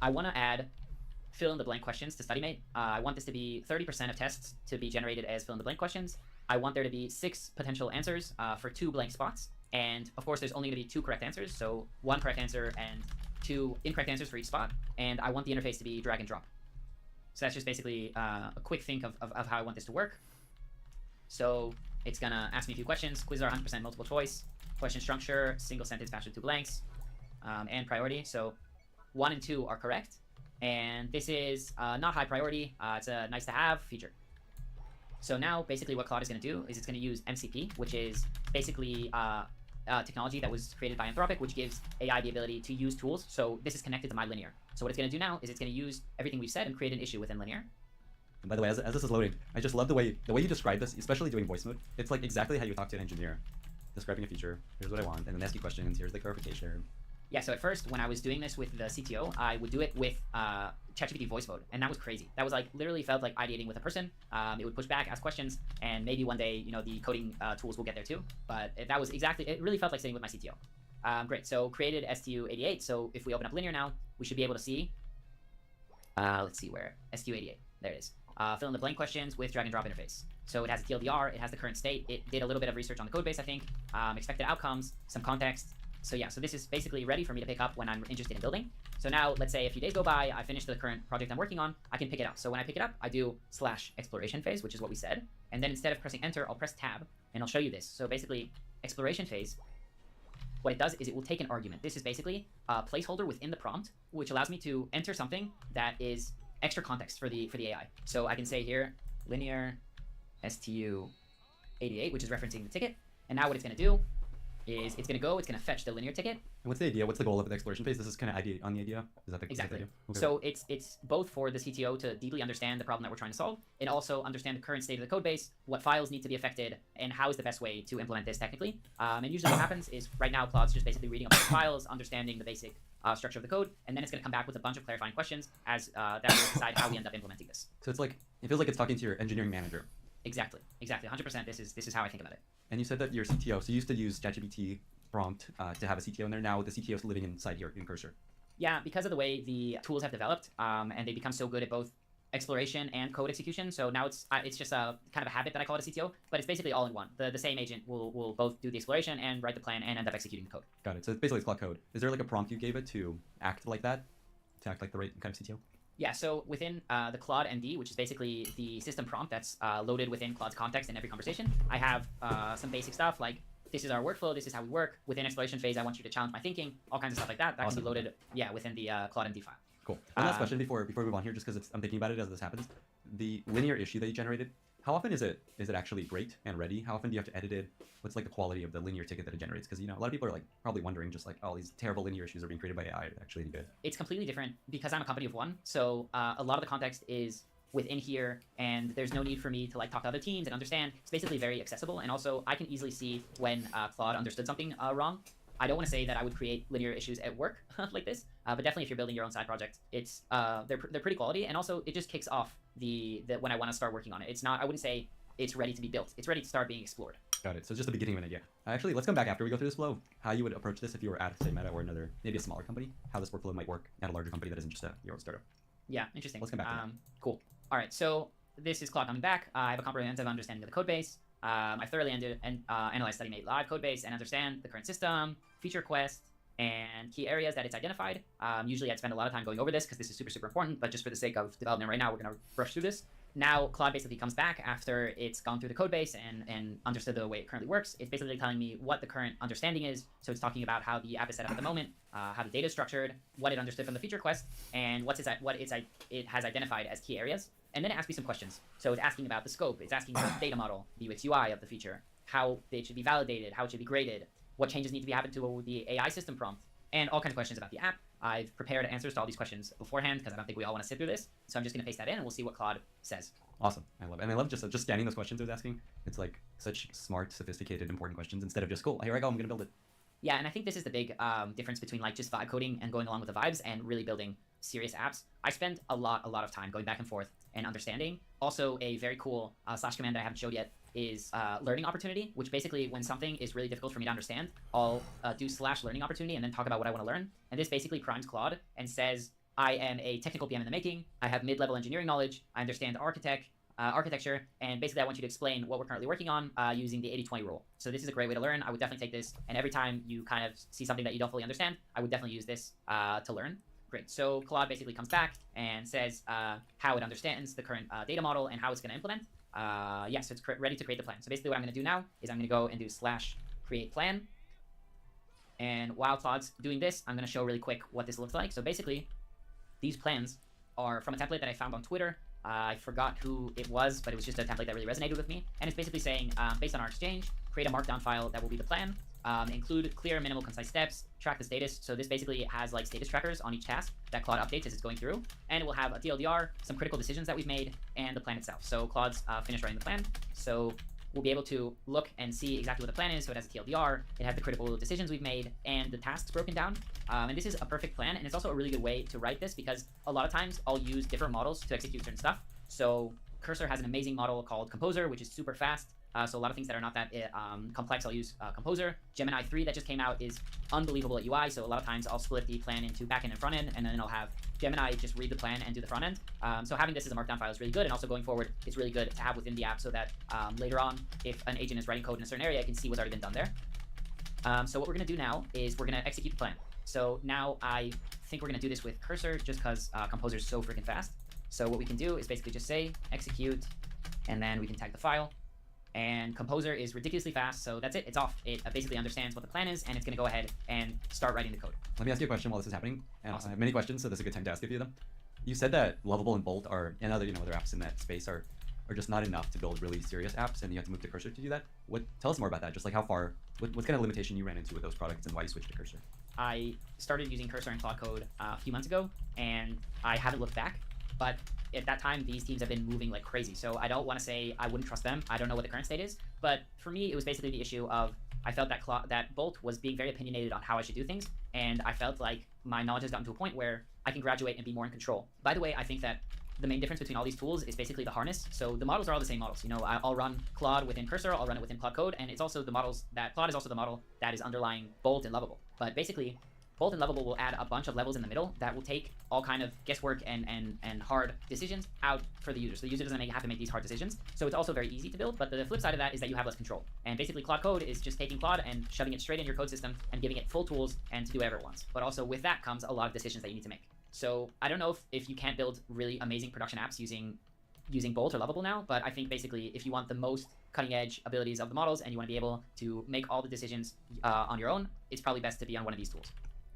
I want to add fill in the blank questions to StudyMate. I want this to be 30% of tests to be generated as fill in the blank questions. I want there to be 6 potential answers for 2 blank spots. And of course, there's only going to be 2 correct answers. So 1 correct answer and 2 incorrect answers for each spot. And I want the interface to be drag and drop. So that's just basically a quick think of how I want this to work. So it's going to ask me a few questions. Quizzes are 100% multiple choice. Question structure, single sentence matched with 2 blanks. and priority. So 1 and 2 are correct. And this is not high priority. It's a nice to have feature. So now basically what Claude is going to do is it's going to use MCP, which is basically technology that was created by Anthropic, which gives AI the ability to use tools. So this is connected to my linear. So what it's going to do now is it's going to use everything we've said and create an issue within linear. And by the way, as this is loading, I just love the way you describe this, especially doing voice mode. It's like exactly how you talk to an engineer, describing a feature. Here's what I want, and then ask you questions. Here's the clarification. Yeah, so at first, when I was doing this with the CTO, I would do it with ChatGPT voice mode, and that was crazy. That was like literally felt like ideating with a person. It would push back, ask questions, and maybe one day, you know, the coding tools will get there too. But that was exactly, it really felt like sitting with my CTO. Great, so created STU88. So if we open up linear now, we should be able to see, let's see where, STU88, there it is. Fill in the blank questions with drag and drop interface. So it has a TLDR, it has the current state, it did a little bit of research on the code base, I think, expected outcomes, some context. So yeah, so this is basically ready for me to pick up when I'm interested in building. So now, let's say a few days go by, I finish the current project I'm working on, I can pick it up. So when I pick it up, I do /exploration phase, which is what we said. And then instead of pressing enter, I'll press tab, and I'll show you this. So basically, exploration phase, what it does is it will take an argument. This is basically a placeholder within the prompt, which allows me to enter something that is extra context for the AI. So I can say here, linear STU88, which is referencing the ticket. And now what it's going to do is it's going to fetch the linear ticket. And what's the idea? What's the goal of the exploration phase? This is kind of idea on the idea? Is that the Exactly. idea? Okay. So it's both for the CTO to deeply understand the problem that we're trying to solve, and also understand the current state of the code base, what files need to be affected, and how is the best way to implement this technically. And usually what happens is right now Claude's just basically reading a bunch of files, understanding the basic structure of the code, and then it's going to come back with a bunch of clarifying questions as that will decide how we end up implementing this. So it's like, it feels like it's talking to your engineering manager. Exactly. 100%. This is how I think about it. And you said that your CTO, so you used to use ChatGPT prompt to have a CTO in there. Now the CTO is living inside here in Cursor. Yeah, because of the way the tools have developed, and they become so good at both exploration and code execution. So now it's just a kind of a habit that I call it a CTO, but it's basically all in one. The same agent will both do the exploration and write the plan and end up executing the code. Got it. So basically it's Claude Code. Is there like a prompt you gave it to act like that? To act like the right kind of CTO? Yeah, so within the Claude ND, which is basically the system prompt that's loaded within Claude's context in every conversation, I have some basic stuff like, this is our workflow, this is how we work. Within exploration phase, I want you to challenge my thinking, all kinds of stuff like that. That Awesome. can be loaded, yeah, within the Claude ND file. Cool. One last question before we move on here, just because I'm thinking about it as this happens. The linear issue that you generated, how often is it actually great and ready? How often do you have to edit it? What's like the quality of the linear ticket that it generates? Because, you know, a lot of people are like probably wondering just like, oh, these terrible linear issues are being created by AI. Are they actually any good? It's completely different because I'm a company of one. So a lot of the context is within here, and there's no need for me to like talk to other teams and understand. It's basically very accessible, and also I can easily see when Claude understood something wrong. I don't want to say that I would create linear issues at work like this, but definitely if you're building your own side project, it's they're pretty quality, and also it just kicks off the when I want to start working on it. It's not, I wouldn't say it's ready to be built. It's ready to start being explored. Got it. So it's just the beginning of an idea. Actually, let's come back after we go through this flow. How you would approach this if you were at, say, Meta or another, maybe a smaller company. How this workflow might work at a larger company that isn't just your own startup. Yeah, interesting. Let's come back to that. Cool. All right, so this is Claude coming back. I have a comprehensive understanding of the code base. I thoroughly analyzed StudyMate Live code base and understand the current system, feature request, and key areas that it's identified. Usually I'd spend a lot of time going over this because this is super, super important, but just for the sake of development right now, we're going to rush through this. Now, Claude basically comes back after it's gone through the code base and understood the way it currently works. It's basically telling me what the current understanding is. So it's talking about how the app is set up at the moment, how the data is structured, what it understood from the feature request, and what it has identified as key areas. And then it asks me some questions. So it's asking about the scope, it's asking about the data model, the UX UI of the feature, how it should be validated, how it should be graded, what changes need to be happened to the AI system prompt, and all kinds of questions about the app. I've prepared answers to all these questions beforehand because I don't think we all want to sit through this. So I'm just going to paste that in and we'll see what Claude says. Awesome. I love it. And I love just scanning those questions it was asking. It's like such smart, sophisticated, important questions instead of just, cool, here I go, I'm going to build it. Yeah, and I think this is the big difference between like just vibe coding and going along with the vibes and really building serious apps. I spend a lot of time going back and forth and understanding. Also, a very cool slash command that I haven't showed yet is learning opportunity, which basically when something is really difficult for me to understand, I'll do slash learning opportunity and then talk about what I want to learn. And this basically primes Claude and says, I am a technical PM in the making, I have mid-level engineering knowledge, I understand architecture, and basically I want you to explain what we're currently working on using the 80-20 rule. So this is a great way to learn. I would definitely take this, and every time you kind of see something that you don't fully understand, I would definitely use this to learn. Great. So Claude basically comes back and says how it understands the current data model and how it's going to implement. Yeah, so it's ready to create the plan. So basically what I'm going to do now is I'm going to go and do slash create plan. And while Claude's doing this, I'm going to show really quick what this looks like. So basically, these plans are from a template that I found on Twitter. I forgot who it was, but it was just a template that really resonated with me. And it's basically saying, based on our exchange, create a markdown file that will be the plan. Include clear, minimal, concise steps, track the status. So this basically has like status trackers on each task that Claude updates as it's going through. And it will have a TLDR, some critical decisions that we've made, and the plan itself. So Claude's finished writing the plan. So we'll be able to look and see exactly what the plan is. So it has a TLDR, it has the critical decisions we've made, and the tasks broken down. And this is a perfect plan, and it's also a really good way to write this because a lot of times I'll use different models to execute certain stuff. So Cursor has an amazing model called Composer, which is super fast. So a lot of things that are not that complex, I'll use Composer. Gemini 3 that just came out is unbelievable at UI, so a lot of times I'll split the plan into backend and front end, and then I'll have Gemini just read the plan and do the front end. So having this as a markdown file is really good, and also going forward, it's really good to have within the app so that later on, if an agent is writing code in a certain area, I can see what's already been done there. So what we're going to do now is we're going to execute the plan. So now I think we're going to do this with Cursor just because Composer is so freaking fast. So what we can do is basically just say execute, and then we can tag the file. And Composer is ridiculously fast, so that's it. It's off. It basically understands what the plan is, and it's going to go ahead and start writing the code. Let me ask you a question while this is happening. And Awesome. I have many questions, so this is a good time to ask a few of them. You said that Lovable and Bolt are, and other other apps in that space are just not enough to build really serious apps, and you have to move to Cursor to do that. Tell us more about that. Just like how far, what kind of limitation you ran into with those products, and why you switched to Cursor. I started using Cursor and Claude Code a few months ago, and I haven't looked back. But at that time, these teams have been moving like crazy. So I don't want to say I wouldn't trust them. I don't know what the current state is. But for me, it was basically the issue of I felt that Bolt was being very opinionated on how I should do things. And I felt like my knowledge has gotten to a point where I can graduate and be more in control. By the way, I think that the main difference between all these tools is basically the harness. So the models are all the same models. I'll run Claude within Cursor, I'll run it within Claude Code, and it's also the models that Claude is also the model that is underlying Bolt and Lovable. But basically, Bolt and Lovable will add a bunch of levels in the middle that will take all kind of guesswork and hard decisions out for the user. So the user doesn't have to make these hard decisions. So it's also very easy to build, but the flip side of that is that you have less control. And basically Claude Code is just taking Claude and shoving it straight in your code system and giving it full tools and to do whatever it wants. But also with that comes a lot of decisions that you need to make. So I don't know if you can't build really amazing production apps using Bolt or Lovable now, but I think basically if you want the most cutting edge abilities of the models and you want to be able to make all the decisions on your own, it's probably best to be on one of these tools.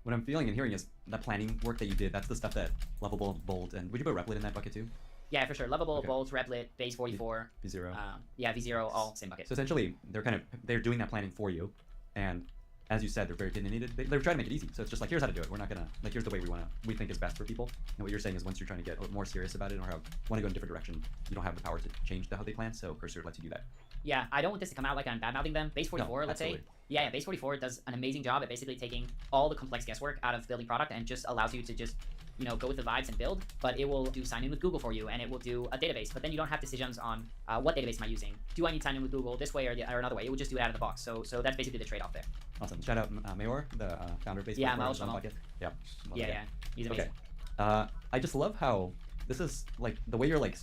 What I'm feeling and hearing is the planning work that you did. That's the stuff that Lovable, Bolt, and would you put Replit in that bucket too? Yeah, for sure. Lovable, Okay. Bolt, Replit, Base 44. V0. Yeah, V0, all same bucket. So essentially, they're doing that planning for you, and as you said, they're very opinionated. They're trying to make it easy. So it's just like, here's how to do it. We're not gonna here's the way we think is best for people. And what you're saying is, once you're trying to get more serious about it or want to go in a different direction, you don't have the power to change how they plan. So Cursor lets you do that. Yeah, I don't want this to come out like I'm bad-mouthing them. Base 44, No, let's say. absolutely. Yeah, Base 44 does an amazing job at basically taking all the complex guesswork out of building product and just allows you to just, go with the vibes and build. But it will do sign in with Google for you, and it will do a database. But then you don't have decisions on what database am I using. Do I need sign in with Google this way or another way? It will just do it out of the box. So that's basically the trade-off there. Awesome. Shout out Mayor, the founder of Base. Yeah, 44 Mael on the Shlomo. podcast. Yeah. Love Yeah, the guy. yeah. He's amazing. Okay. I just love how this is like the way you're like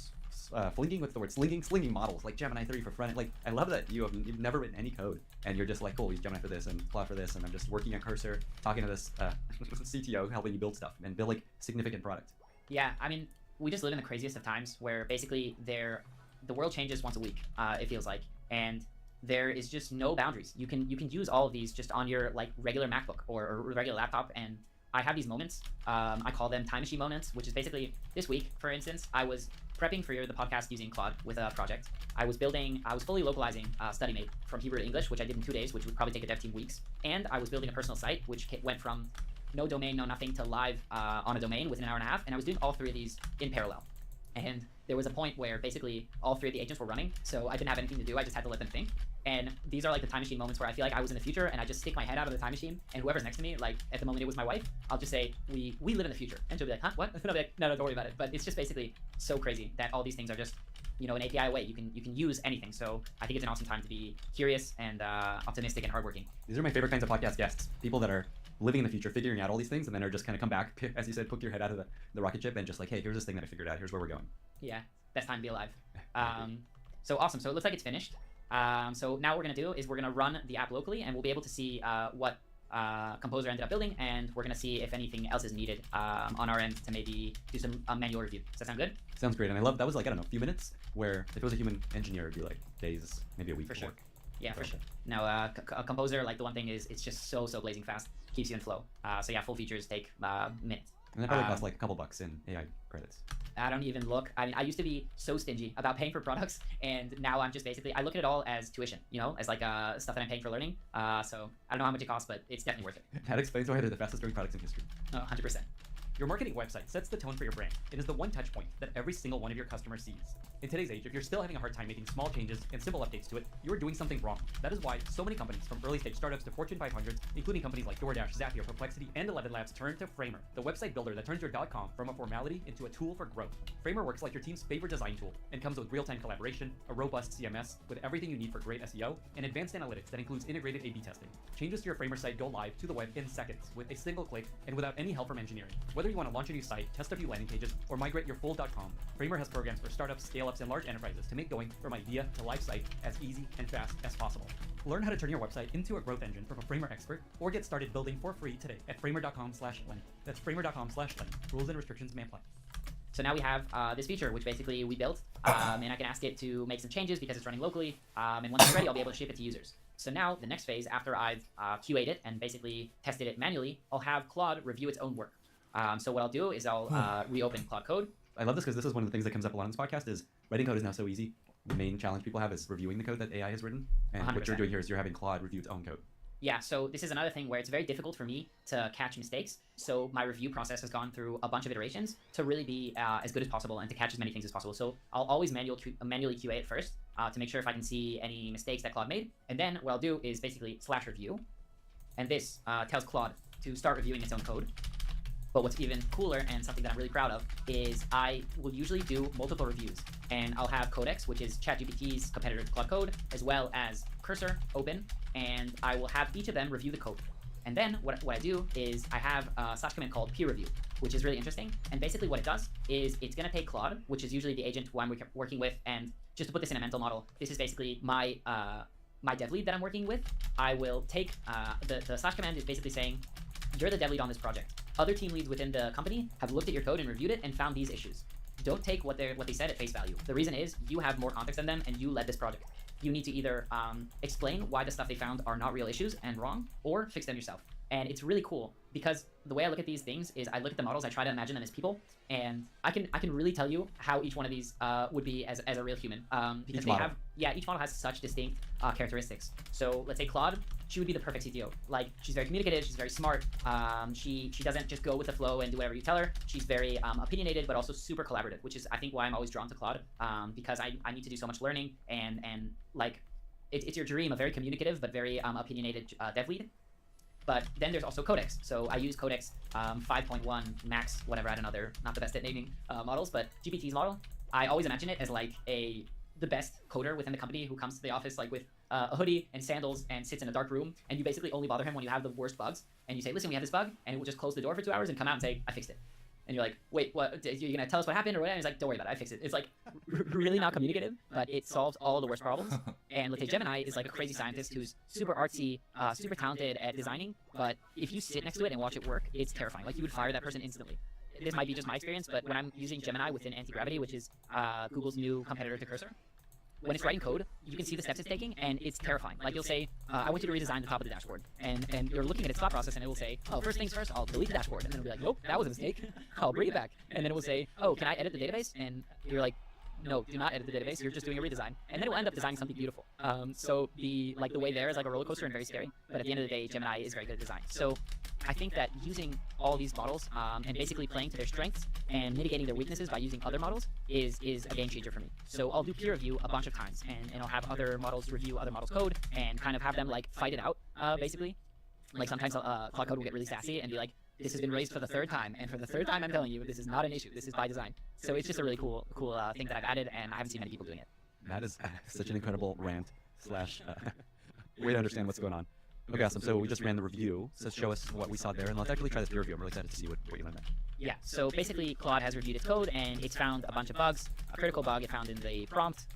flinging with the word slinging models like Gemini 3 for front end. Like I love that you've never written any code and you're just like, cool, use Gemini for this and Claude for this, and I'm just working on Cursor, talking to this CTO helping you build stuff and build like significant product. Yeah, I mean, we just live in the craziest of times where basically the world changes once a week, it feels like, and there is just no boundaries. You can use all of these just on your like regular MacBook or regular laptop, and I have these moments. I call them time machine moments, which is basically this week, for instance, I was prepping for the podcast using Claude with a project. I was fully localizing StudyMate from Hebrew to English, which I did in 2 days, which would probably take a dev team weeks. And I was building a personal site, which went from no domain, no nothing to live on a domain within an hour and a half. And I was doing all three of these in parallel. And there was a point where basically all three of the agents were running, so I didn't have anything to do. I just had to let them think. And these are like the time machine moments where I feel like I was in the future and I just stick my head out of the time machine, and whoever's next to me, like at the moment it was my wife, I'll just say, we live in the future. And she'll be like, huh, what? And I'll be like, no, don't worry about it. But it's just basically so crazy that all these things are just, an API away. You can use anything. So I think it's an awesome time to be curious and optimistic and hardworking. These are my favorite kinds of podcast guests. People that are living in the future, figuring out all these things, and then are just kind of come back, as you said, poke your head out of the rocket ship and just like, hey, here's this thing that I figured out. Here's where we're going. Yeah, best time to be alive. So awesome. So it looks like it's finished. So now what we're going to do is we're going to run the app locally, and we'll be able to see what Composer ended up building, and we're going to see if anything else is needed on our end to maybe do some manual review. Does that sound good? Sounds great. And I love that was like, I don't know, a few minutes, where if it was a human engineer, it'd be like days, maybe a week For of sure. work. Yeah, for sure. Now, Composer, like the one thing is, it's just so blazing fast, keeps you in flow. So yeah, full features take minutes. And that probably costs like a couple bucks in AI credits. I don't even look. I mean, I used to be so stingy about paying for products, and now I'm just basically, I look at it all as tuition, you know, as like stuff that I'm paying for learning. So I don't know how much it costs, but it's definitely worth it. That explains why they're the fastest growing products in history. 100%. Your marketing website sets the tone for your brand. It is the one touch point that every single one of your customers sees. In today's age, if you're still having a hard time making small changes and simple updates to it, you are doing something wrong. That is why so many companies, from early stage startups to Fortune 500s, including companies like DoorDash, Zapier, Perplexity, and 11 Labs, turn to Framer, the website builder that turns your .com from a formality into a tool for growth. Framer works like your team's favorite design tool and comes with real-time collaboration, a robust CMS with everything you need for great SEO, and advanced analytics that includes integrated A/B testing. Changes to your Framer site go live to the web in seconds with a single click and without any help from engineering. Whether you want to launch a new site, test a few landing pages, or migrate your full .com, Framer has programs for startups, scale-ups, and large enterprises to make going from idea to live site as easy and fast as possible. Learn how to turn your website into a growth engine from a Framer expert, or get started building for free today at framer.com/Lenny. That's framer.com/Lenny. Rules and restrictions may apply. So now we have this feature, which basically we built, and I can ask it to make some changes because it's running locally, and once it's ready, I'll be able to ship it to users. So now the next phase, after I've QA'd it and basically tested it manually, I'll have Claude review its own work. So what I'll do is I'll reopen Claude Code. I love this because this is one of the things that comes up a lot on this podcast is writing code is now so easy. The main challenge people have is reviewing the code that AI has written. And 100%. What you're doing here is you're having Claude review its own code. Yeah, so this is another thing where it's very difficult for me to catch mistakes. So my review process has gone through a bunch of iterations to really be as good as possible and to catch as many things as possible. So I'll always manually QA it first to make sure if I can see any mistakes that Claude made. And then what I'll do is basically /review. And this tells Claude to start reviewing its own code. But what's even cooler and something that I'm really proud of is I will usually do multiple reviews. And I'll have Codex, which is ChatGPT's competitor to Claude Code, as well as Cursor open, and I will have each of them review the code. And then what I do is I have a / command called peer review, which is really interesting. And basically what it does is it's going to take Claude, which is usually the agent who I'm working with, and just to put this in a mental model, this is basically my dev lead that I'm working with. I will take the / command is basically saying, you're the dev lead on this project. Other team leads within the company have looked at your code and reviewed it and found these issues. Don't take what they said at face value. The reason is you have more context than them and you led this project. You need to either explain why the stuff they found are not real issues and wrong, or fix them yourself. And it's really cool because the way I look at these things is I look at the models, I try to imagine them as people, and I can really tell you how each one of these would be as a real human. Because each model has such distinct characteristics. So let's say Claude, she would be the perfect CTO. Like, she's very communicative, she's very smart. She doesn't just go with the flow and do whatever you tell her. She's very opinionated, but also super collaborative, which is I think why I'm always drawn to Claude, because I need to do so much learning and like it's your dream, a very communicative but very opinionated dev lead. But then there's also Codex. So I use Codex 5.1 Max, whatever, I don't know, they're not the best at naming models, but GPT's model, I always imagine it as like the best coder within the company who comes to the office like with a hoodie and sandals and sits in a dark room, and you basically only bother him when you have the worst bugs, and you say, listen, we have this bug, and it will just close the door for 2 hours and come out and say, I fixed it. And you're like, wait, what? You're gonna tell us what happened or whatever? And he's like, don't worry about it, I fixed it. It's like really not communicative, but it solves all the worst problems. And let's say Gemini is like a crazy scientist who's super artsy, super talented at designing, but if you sit next to it and watch it work, it's terrifying. Like, you would fire that person instantly. This might be just my experience, but when I'm using Gemini within Anti-Gravity, which is Google's new competitor to Cursor, when it's writing code, you can see the steps it's taking, and it's terrifying. Like, you'll say, I want you to redesign the top of the dashboard. And you're looking at its thought process, and it will say, oh, first things first, I'll delete the dashboard. And then it'll be like, nope, that was a mistake. I'll bring it back. And then it will say, oh, can I edit the database? And you're like, no, do not edit the database. You're just doing a redesign. And then it will end up designing something beautiful. So the way there is like a roller coaster and very scary. But at the end of the day, Gemini is very good at design. So I think that using all these models and basically playing to their strengths and mitigating their weaknesses by using other models is a game changer for me. So I'll do peer review a bunch of times, and I'll have other models review other models' code and kind of have them like fight it out, basically. Like, sometimes Claude Code will get really sassy and be like, this has been raised for the 3rd time, and for the 3rd time I'm telling you, this is not an issue. This is by design. So it's just a really cool thing that I've added, and I haven't seen many people doing it. That is such an incredible rant / way to understand what's going on. Okay, awesome. So we just ran the review. So show us what we saw there, and let's actually try this peer review. I'm really excited to see what you learned there. Yeah, so basically Claude has reviewed its code, and it's found a bunch of bugs. A critical bug it found in the prompt,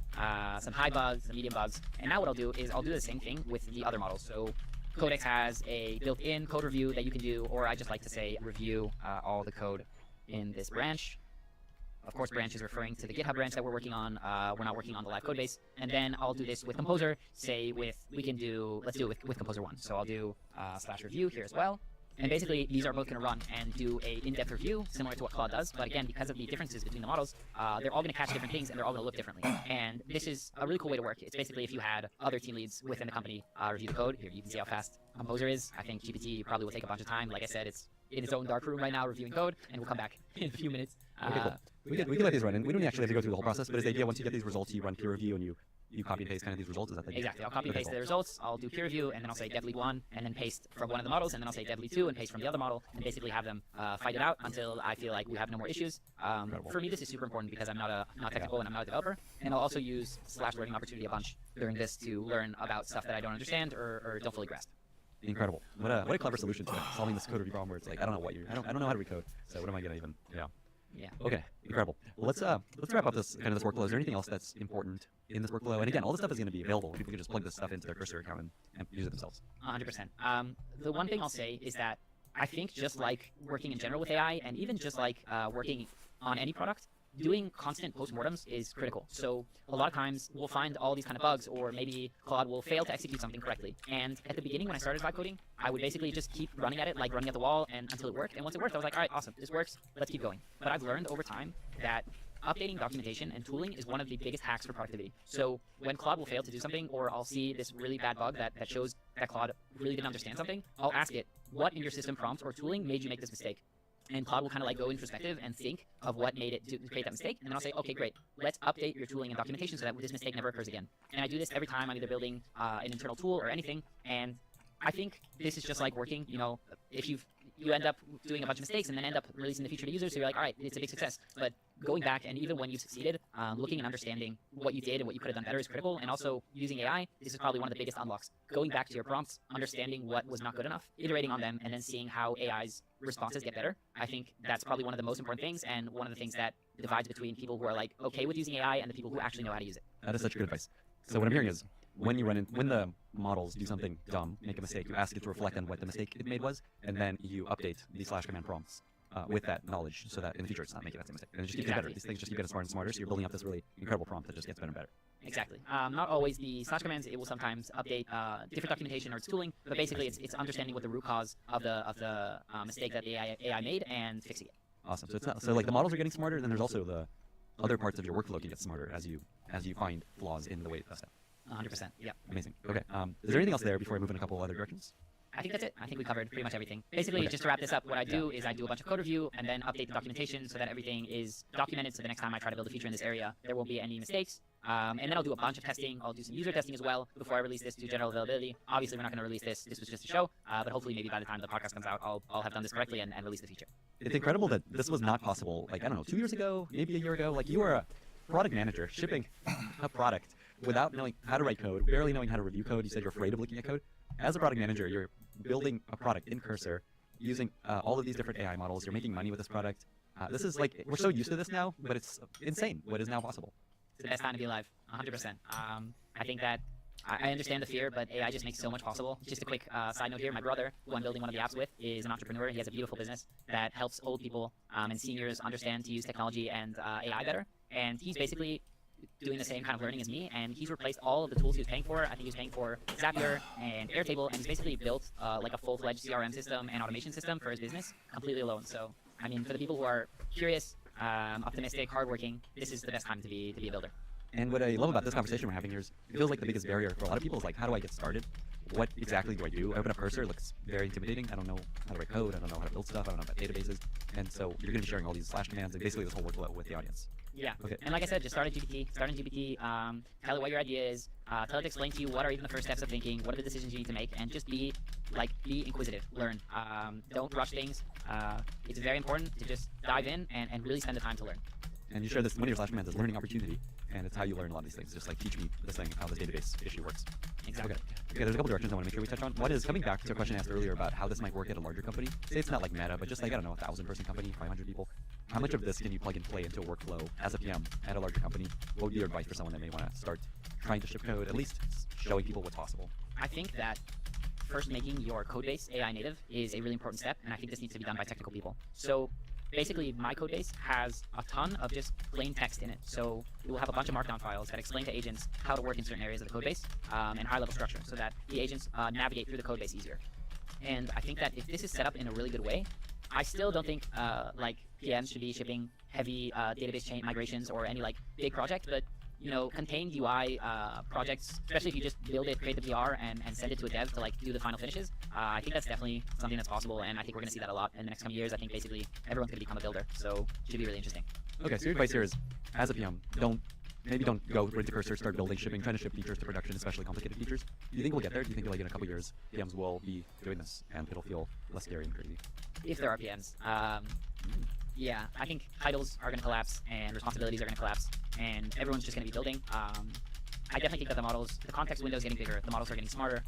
some high bugs, some medium bugs. And now what I'll do is I'll do the same thing with the other models. So Codex has a built-in code review that you can do, or I just like to say review all the code in this branch. of course, branch is referring to the GitHub branch that we're working on. We're not working on the live code base. And then I'll do this with Composer. Say let's do it with Composer 1. So I'll do /review here as well. And basically, these are both going to run and do a in-depth review, similar to what Claude does. But again, because of the differences between the models, they're all going to catch different things, and they're all going to look differently. And this is a really cool way to work. It's basically if you had other team leads within the company review the code. Here, you can see how fast Composer is. I think GPT probably will take a bunch of time. Like I said, it's in its own dark room right now reviewing code, and we'll come back in a few minutes. Okay, cool. We can let these run, and we don't actually have to go through the whole process. But is the idea once you get these results, you run peer review, and you copy and paste kind of these results? Is that the idea? Exactly. I'll copy and paste the results. I'll do peer review, and then I'll say dev lead 1, and then paste from one of the models, and then I'll say dev lead 2, and paste from the other model, and basically have them fight it out until I feel like we have no more issues. For me, this is super important because I'm not technical and I'm not a developer, and I'll also use /learning opportunity a bunch during this to learn about stuff that I don't understand or don't fully grasp. Incredible. What a clever solution to solving this code review problem where it's like I don't know I don't know how to recode. So what am I gonna even? Yeah. Yeah. Okay, incredible. Well, let's wrap up this workflow. Is there anything else that's important in this workflow? And again, all this stuff is going to be available. People can just plug this stuff into their Cursor account and use it themselves. 100%. The one thing I'll say is that I think just like working in general with AI, and even just like working on any product, doing constant postmortems is critical. So a lot of times we'll find all these kind of bugs, or maybe Claude will fail to execute something correctly. And at the beginning when I started vibe coding, I would basically just keep running at it, like running at the wall, and until it worked. And once it worked, I was like, all right, awesome, this works, let's keep going. But I've learned over time that updating documentation and tooling is one of the biggest hacks for productivity. So when Claude will fail to do something, or I'll see this really bad bug that shows that Claude really didn't understand something, I'll ask it, what in your system prompt or tooling made you make this mistake? And Claude will kind of like go introspective and think of what made it to create that mistake. And then I'll say, okay, great, let's update your tooling and documentation so that this mistake never occurs again. And I do this every time I'm either building an internal tool or anything. And I think this is just like working, if you end up doing a bunch of mistakes and then end up releasing the feature to users, so you're like, all right, it's a big success. But going back, and even when you succeeded, looking and understanding what you did and what you could have done better is critical. And also using AI, this is probably one of the biggest unlocks. Going back to your prompts, understanding what was not good enough, iterating on them, and then seeing how AI's responses get better. I think that's probably one of the most important things, and one of the things that divides between people who are like okay with using AI and the people who actually know how to use it. That is such good advice. So what I'm hearing is, when the models do something dumb, make a mistake, you ask it to reflect on what the mistake it made was, and then you update the /command prompts with that knowledge, so that in the future it's not making that same mistake. And it just keeps getting better. These things just keep getting smarter and smarter, so you're building up this really incredible prompt that just gets better and better. Exactly. Not always the /commands. It will sometimes update different documentation or its tooling, but basically it's understanding what the root cause of the mistake that the AI made and fixing it. Awesome. So it's not, so like the models are getting smarter, and then there's also the other parts of your workflow can get smarter as you find flaws in the way it does that. 100%. Yeah. Amazing. Okay. Is there anything else there before I move in a couple other directions? I think that's it. I think we covered pretty much everything. Basically, just to wrap this up, what I do is I do a bunch of code review and then update the documentation so that everything is documented. So the next time I try to build a feature in this area, there won't be any mistakes. And then I'll do a bunch of testing. I'll do some user testing as well before I release this to general availability. Obviously, we're not going to release this. This was just a show. But hopefully, maybe by the time the podcast comes out, I'll have done this correctly and release the feature. It's incredible that this was not possible. Like, I don't know, 2 years ago, maybe a year ago. Like, you were a product manager shipping a product without knowing how to write code, barely knowing how to review code. You said you're afraid of looking at code. As a product manager, you're building a product in Cursor using all of these different AI models. You're making money with this product. This is like, we're so used to this now, but it's insane what is now possible. It's the best time to be alive, 100%. I think that I understand the fear, but AI just makes so much possible. Just a quick side note here, my brother, who I'm building one of the apps with, is an entrepreneur. He has a beautiful business that helps old people and seniors understand to use technology and AI better. And he's basically doing the same kind of learning as me, and he's replaced all of the tools he was paying for. I think he was paying for Zapier and Airtable, and he's basically built like a full-fledged CRM system and automation system for his business completely alone. So, I mean, for the people who are curious, optimistic, hardworking, this is the best time to be a builder. And what I love about this conversation we're having here is it feels like the biggest barrier for a lot of people is like, how do I get started? What exactly do I do? I open up Cursor, it looks very intimidating. I don't know how to write code. I don't know how to build stuff. I don't know about databases. And so you're going to be sharing all these /commands and basically this whole workflow with the audience. Yeah. Okay. And like I said, just start in GPT. Tell it what your idea is. Tell it to explain to you what are even the first steps of thinking. What are the decisions you need to make, and just be inquisitive. Learn. Don't rush things. It's very important to just dive in and really spend the time to learn. And you share this, one of your /commands is learning opportunity, and it's how you learn a lot of these things. Just like teach me this thing, how the database issue works. Exactly. Okay, there's a couple directions I want to make sure we touch on. One is coming back to a question I asked earlier about how this might work at a larger company. Say it's not like Meta, but just like, I don't know, 1,000-person company, 500 people. How much of this can you plug and play into a workflow as a PM at a larger company? What would be your advice for someone that may want to start trying to ship code, at least showing people what's possible? I think that first making your code base AI native is a really important step, and I think this needs to be done by technical people. So basically my code base has a ton of just plain text in it. So it will have a bunch of markdown files that explain to agents how to work in certain areas of the code base and high-level structure, so that the agents navigate through the code base easier. And I think that if this is set up in a really good way, I still don't think like PMs should be shipping heavy database chain migrations or any like big project, but you know, contained UI projects, especially if you just build it, create the PR, and send it to a dev to like do the final finishes. I think that's definitely something that's possible, and I think we're going to see that a lot in the next coming years. I think basically everyone's going to become a builder, so it should be really interesting. Okay, so your advice here is, as a PM, maybe don't go with the cursor, start building, shipping, trying to ship features to production, especially complicated features. Do you think we'll get there? Do you think like in a couple years, PMs will be doing this and it'll feel less scary and crazy? If there are PMs, yeah, I think titles are going to collapse and responsibilities are going to collapse, and everyone's just going to be building. I definitely think that the context window is getting bigger, the models are getting smarter,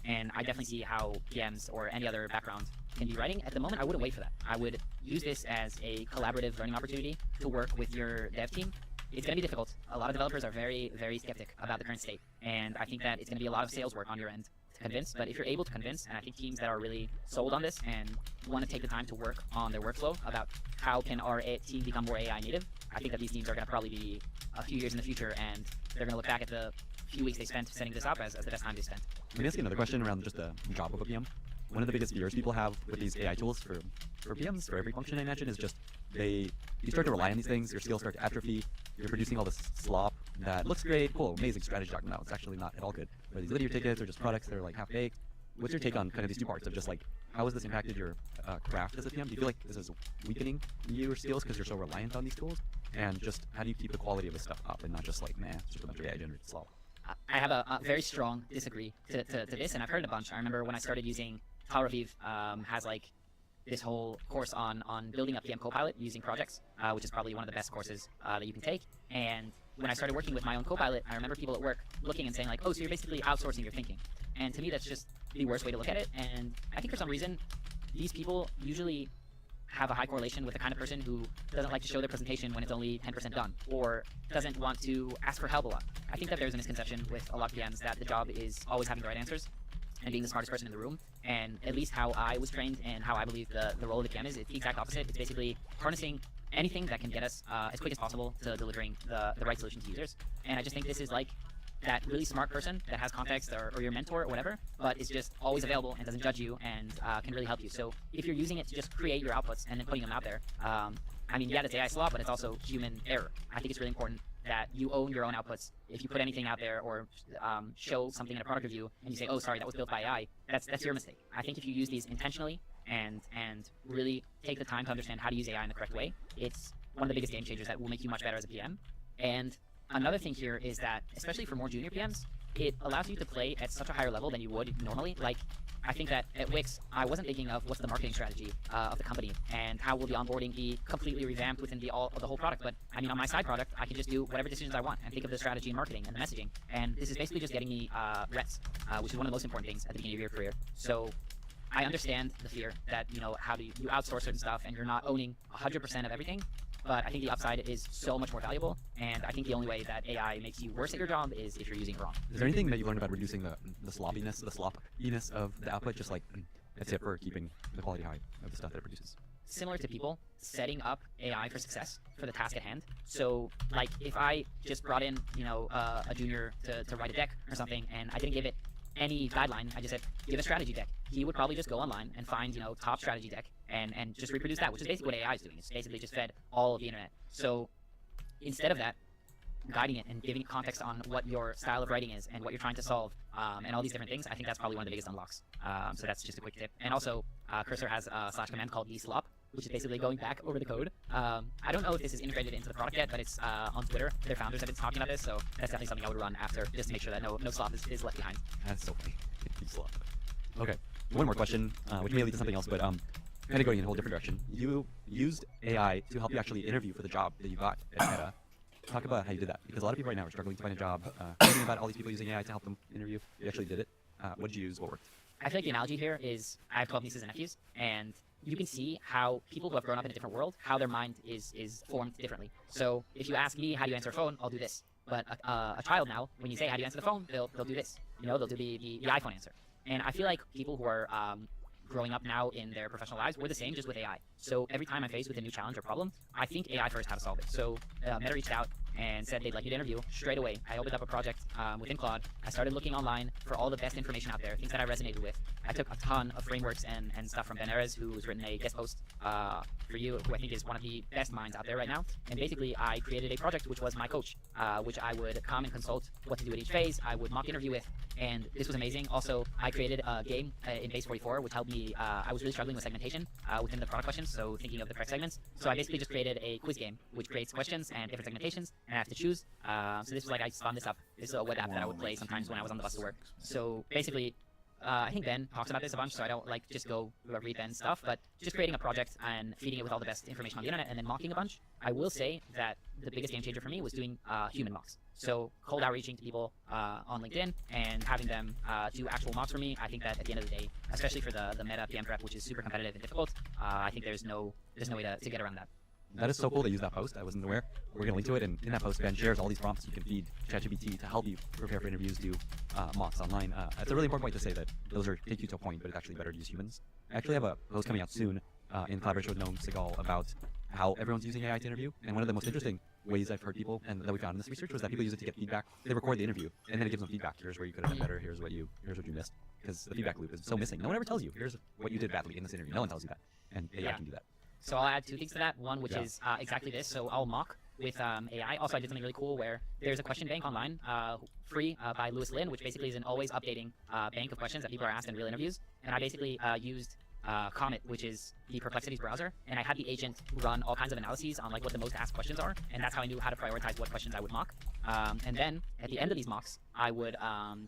and I definitely see how PMs or any other background can be writing. At the moment, I wouldn't wait for that. I would use this as a collaborative learning opportunity to work with your dev team. It's going to be difficult. A lot of developers are very, very skeptic about the current state, and I think that it's going to be a lot of sales work on your end to convince. But if you're able to convince, and I think teams that are really sold on this and want to take the time to work on their workflow about how can our team become more AI native, I think that these teams are going to probably be a few years in the future, and they're going to look back at the few weeks they spent setting this up as the best time they spent. Let me ask you another question around just the job of a PM. One of the biggest fears people have with these AI tools for PMs, for every function I imagine, is just you start to rely on these things, your skills start to atrophy, you're producing all this slop that looks great, cool, amazing strategy document. No, it's actually not at all good. Or these linear tickets or just products that are like half-baked. What's your take on kind of these two parts of just like, how has this impacted your craft as a PM? Do you feel like this is weakening your skills because you're so reliant on these tools? And just how do you keep the quality of this stuff up and not just like, it's just a bunch of AI-generated slop? I have a very strong disagree to this, and I've heard it a bunch. I remember when I started using Tal Raviv has like this whole course on building a PM Copilot using projects, which is probably one of the best courses that you can take. And when I started working with my own Copilot, I remember people at work looking and saying like, oh, so you're basically outsourcing your thinking. And to me, that's just the worst way to look at it. And I think for some reason, these people usually have a high correlation with the kind of person who doesn't like to show their presentation when it's only 10% done, or doesn't want to ask for help a lot. I think that there's a misconception with a lot of PMs that the job is always having the right answers and being the smartest person in the room. And at least how I was trained and how I believe the role of the PM is, it's the exact opposite. It's basically harnessing anything that can get us as quick as possible to delivering the right solution to users. And I just think this is like that really smart person that has context or your mentor or whatever, but is just always available and doesn't judge you and can really help you. So if you're using it to just create your outputs and then putting them out there, I mean, yeah, that's AI slop, but it's also human error. I think it's really important that you own your own outputs. If you put anything out there or show something in a product review and you say, oh, sorry, that was built by AI, that's your mistake. I think if you use these intentionally and really take the time to understand how to use AI in the correct way, it's one of the biggest game changers that will make you much better as a PM. And another thing here is that, especially for more junior PMs, it allows you to play at such a higher level than you would normally. Like, I think that at Wix, I wasn't thinking of what's the marketing strategy of the company and how will the onboarding be completely revamped within the whole product. But I mean, on my side product, I can just do whatever decisions I want and think of the strategy and marketing and the messaging. And this is basically just getting me reps, which is one of the most important things at the beginning of your career. So I understand the fear that, how do you outsource certain stuff and you're not owning 100% of everything. But I think the upside is so much more valuable, and I think the only way that AI makes you worse at your job is if you're using it wrong. Is there anything that you learned about reducing the sloppiness of the output, just like a tip for keeping the quality high of the stuff that it produces? Similar to people setting up AI for success for the task at hand. So, like, if I just brought in, a junior to write a deck or something, and I didn't give it any guideline, I just said, give a strategy deck. He would probably just go online and find, top strategy deck and just reproduce that, which is basically what AI is doing. It's basically just fed all of the internet. So instead of that, guiding it and giving context on what your style of writing is and what you're trying to solve and all these different things, I think that's probably one of the biggest unlocks. So that's just a quick tip. And also, Cursor has a / command called eslop, which is basically going back over the code. I don't know if this is integrated into the product yet, but it's on Twitter. Their founders have been talking about this, so that's definitely something I would run after, just to make sure that no slop is left behind. That's so funny. Slop. Okay, one more question, which may lead to something else, but kind of going in a whole different direction. You used AI to help you actually interview for the job that you got at Meta. Talk about how you did that, because a lot of people right now are struggling to find a job, thinking about all these people using AI to help them interview. You actually did it. What did you use? What worked? I feel like the analogy here is I have 12 nieces and nephews, and you can see how people who have grown up in a different world, how their mind is formed differently. So if you ask me, how do you answer a phone? I'll do this. But a child now, when you say, how do you answer the phone? They'll do this. They'll do the iPhone answer. And I feel like people who are growing up now in their professional lives were the same, just with AI. So every time I'm faced with a new challenge or problem, I think AI first how to solve it. So Meta reached out and said they'd like me to interview. Straight away, I opened up a project within Claude. I started looking online for all the best information out there, things that I resonated with. I took a ton of frameworks and stuff from Ben Erez, who's written a guest post for you, who I think is one of the best minds out there right now. And basically, I created a project which was my coach, which I would come and consult what to do at each phase. I would mock interview with, and this was amazing. Also, I created a game in Base 44, which helped me. I was really struggling with segmentation within the product questions, so thinking of the correct segments. So I basically just created a quiz game, which creates questions and different segmentations, and I have to choose. So this was like I spun this up. This is a web app that I would play sometimes when I was on the bus to work. So basically, I think Ben talks about this a bunch, so I don't like just go read Ben's stuff, but just creating a project and feeding it with all the best information on the internet and then mocking a bunch. I will say that the biggest game changer for me was doing human mocks. So cold outreaching to people on LinkedIn and having them do actual mocks for me. I think that at the end of the day, especially for the meta PM prep, which is super competitive and difficult, I think there's no way to get around that. That is so cool to use that post. I wasn't aware. We're going to link to it, and in that post, Ben shares all these prompts you can feed ChatGPT to help you prepare for interviews, do mocks online. It's a really important point to say that those take you to a point, but it's actually better to use humans. I actually have a post coming out soon in collaboration with Noam Segal about how everyone's using AI to interview. And one of the most interesting ways I've heard people, and that we found in this research, was that people use it to get feedback. They record the interview, and then it gives them feedback. Here's where you could have done better. Here's what you missed. Because the feedback loop is so missing. No one ever tells you, here's what you did badly in this interview. No one tells you that. And AI can do that. So I'll add two things to that. One, which is exactly this. So I'll mock with AI. Also, I did something really cool where there's a question bank online, free by Lewis Lin, which basically is an always updating bank of questions that people are asked in real interviews. And I basically used Comet, which is the Perplexity's browser, and I had the agent run all kinds of analyses on like what the most asked questions are, and that's how I knew how to prioritize what questions I would mock. And then at the end of these mocks, I would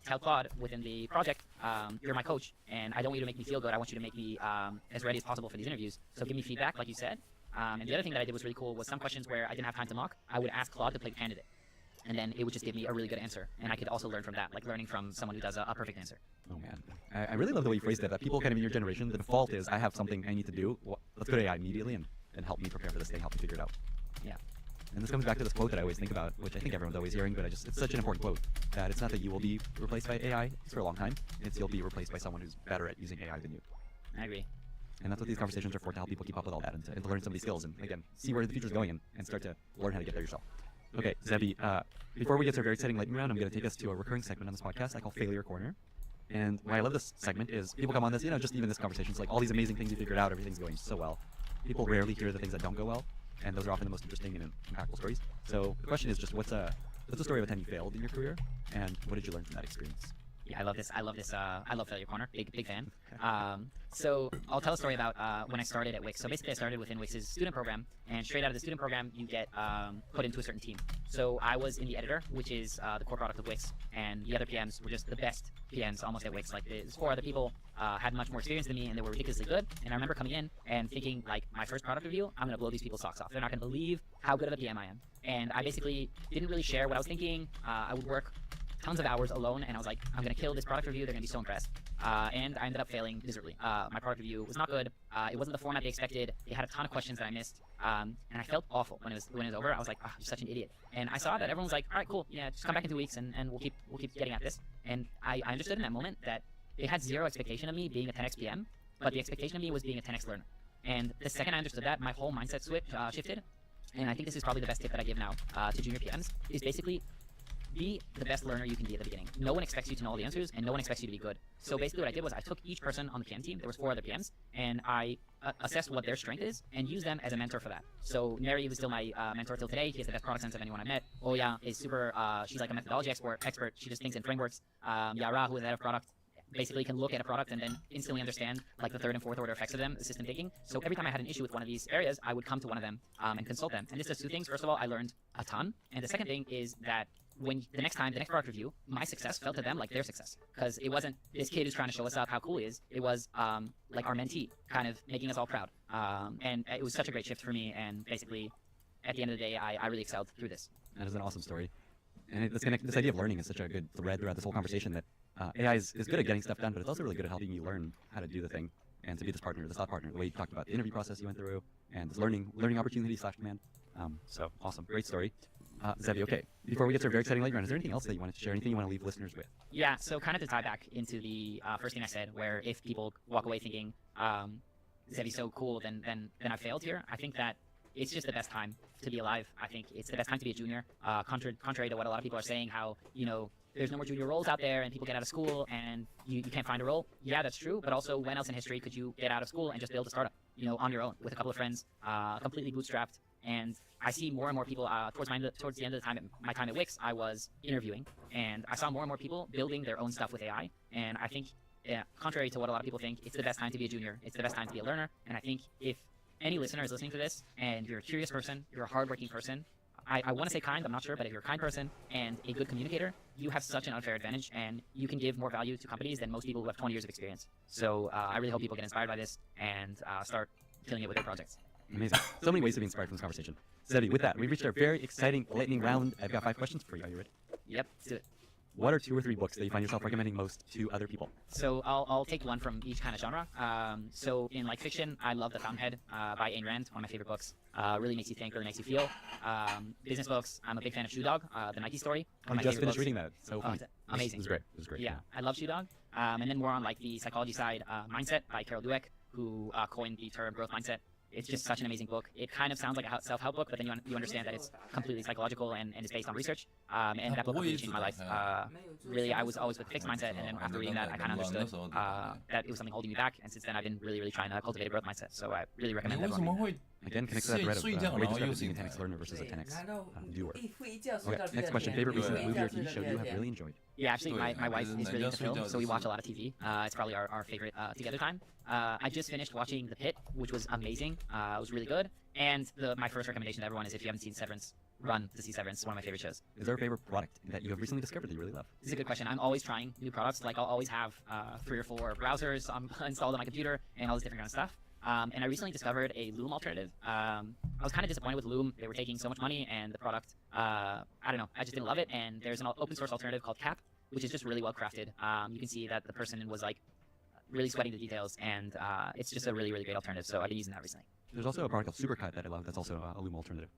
tell Claude within the project, you're my coach, and I don't want you to make me feel good. I want you to make me as ready as possible for these interviews. So give me feedback, like you said. And the other thing that I did was really cool was some questions where I didn't have time to mock, I would ask Claude to play the candidate. And then it would just give me a really good answer. And I could also learn from that, like learning from someone who does a perfect answer. Oh man, I really love the way you phrased it, that people kind of in your generation, the default is, I have something I need to do, well, let's go to AI immediately and help me prepare for this thing, help me figure it out. Yeah. And this comes back to this quote that I always think about, which I think everyone's always hearing, but it's such an important quote, that it's not that you will be replaced by AI for a long time, it's you'll be replaced by someone who's better at using AI than you. I agree. And that's what these conversations are for, to help people keep up with all that and to learn some of these skills and, again, see where the future's going and start to learn how to get there yourself. Okay, Zebi, before we get to a very exciting lightning round, I'm going to take us to a recurring segment on this podcast I call Failure Corner. And why I love this segment is people come on this, just even this conversation, it's like all these amazing things you figured out, everything's going so well. People rarely hear the things that don't go well, and those are often the most interesting and impactful stories. So the question is just what's a story of a time you failed in your career, and what did you learn from that experience? Yeah, I love this. I love Failure Corner. Big fan. So I'll tell a story about when I started at Wix. So basically, I started within Wix's student program, and straight out of the student program, you get put into a certain team. So I was in the editor, which is the core product of Wix, and the other PMs were just the best PMs almost at Wix. Like there's 4 other people had much more experience than me, and they were ridiculously good. And I remember coming in and thinking, like, my first product review, I'm gonna blow these people's socks off. They're not gonna believe how good of a PM I am. And I basically didn't really share what I was thinking. I would work tons of hours alone, and I was like, I'm gonna kill this product review. They're gonna be so impressed. And I ended up failing miserably. My product review was not good. It wasn't the format they expected. They had a ton of questions that I missed, and I felt awful when it was over. I was like, you're such an idiot. And I saw that everyone was like, all right, cool, yeah, just come back in 2 weeks, and we'll keep getting at this. And I understood in that moment that they had zero expectation of me being a 10x PM, but the expectation of me was being a 10x learner. And the second I understood that, my whole mindset shifted. And I think this is probably the best tip that I give now to junior PMs, is basically be the best learner you can be at the beginning. No one expects you to know all the answers, and no one expects you to be good. So basically what I did was I took each person on the PM team, there was 4 other PMs, and I assessed what their strength is and used them as a mentor for that. So Mary was still my mentor till today. He has the best product sense of anyone I met. Oya is super, she's like a methodology expert. She just thinks in frameworks. Yara, who is the head of product, basically can look at a product and then instantly understand like the 3rd and 4th order effects of them, the system thinking. So every time I had an issue with one of these areas, I would come to one of them and consult them. And this does 2 things. First of all, I learned a ton. And the second thing is that when the next product review, my success felt to them like their success, because it wasn't this kid who's trying to show us up how cool he is. It was like our mentee kind of making us all proud. And it was such a great shift for me. And basically, at the end of the day, I really excelled through this. That is an awesome story. And this idea of learning is such a good thread throughout this whole conversation, that AI is good at getting stuff done, but it's also really good at helping you learn how to do the thing and to be this thought partner, the way you talked about the interview process you went through and this learning opportunity / command. So awesome. Great story. Zebi, okay, before we get to a very exciting lightning round, is there anything else that you wanted to share, anything you want to leave listeners with? Yeah, so kind of to tie back into the first thing I said, where if people walk away thinking, Zevy's so cool, then I failed here. I think that it's just the best time to be alive. I think it's the best time to be a junior. Contrary to what a lot of people are saying, how there's no more junior roles out there and people get out of school and you can't find a role. Yeah, that's true. But also, when else in history could you get out of school and just build a startup, on your own with a couple of friends, completely bootstrapped? And I see more and more people towards the end of my time at Wix, I was interviewing, and I saw more and more people building their own stuff with AI. And I think, contrary to what a lot of people think, it's the best time to be a junior. It's the best time to be a learner. And I think if any listener is listening to this and you're a curious person, you're a hardworking person, I want to say kind, I'm not sure, but if you're a kind person and a good communicator, you have such an unfair advantage, and you can give more value to companies than most people who have 20 years of experience. So I really hope people get inspired by this and start killing it with their projects. Amazing. So many ways to be inspired from this conversation. Zevy, with that, we've reached our very exciting lightning round. I've got 5 questions for you. Are you ready? Yep, let's do it. What are 2 or 3 books that you find yourself recommending most to other people? So I'll take one from each kind of genre. So in like fiction, I love The Fountainhead by Ayn Rand, one of my favorite books. Really makes you think, really makes you feel. Business books, I'm a big fan of Shoe Dog, the Nike story. I just finished reading that. So it's amazing. It was great. Yeah, I love Shoe Dog. And then more on like the psychology side, Mindset by Carol Dweck, who coined the term growth mindset. It's just such an amazing book. It kind of sounds like a self-help book, but then you understand that it's completely psychological and is based on research. And that book completely changed my life. Really, I was always with fixed mindset, and then after reading that, I kind of understood that it was something holding me back. And since then, I've been really, really trying to cultivate a growth mindset. So I really recommend everyone. Again, connect to that thread of way to start being a 10x learner versus a 10x doer. Okay, next question. Favorite recent movie or TV show you have really enjoyed? Yeah, actually, my wife is really into film, so we watch a lot of TV. It's probably our favorite together time. I just finished watching The Pit, which was amazing. It was really good. And my first recommendation to everyone is, if you haven't seen Severance, run to see Severance. It's one of my favorite shows. Is there a favorite product that you have recently discovered that you really love? This is a good question. I'm always trying new products. Like, I'll always have 3 or 4 browsers installed on my computer and all this different kind of stuff. And I recently discovered a Loom alternative. I was kind of disappointed with Loom. They were taking so much money, and the product, I don't know, I just didn't love it. And there's an open source alternative called Cap, which is just really well crafted. You can see that the person was like really sweating the details, and it's just a really, really great alternative. So I've been using that recently. There's also a product called Supercut that I love that's also a Loom alternative.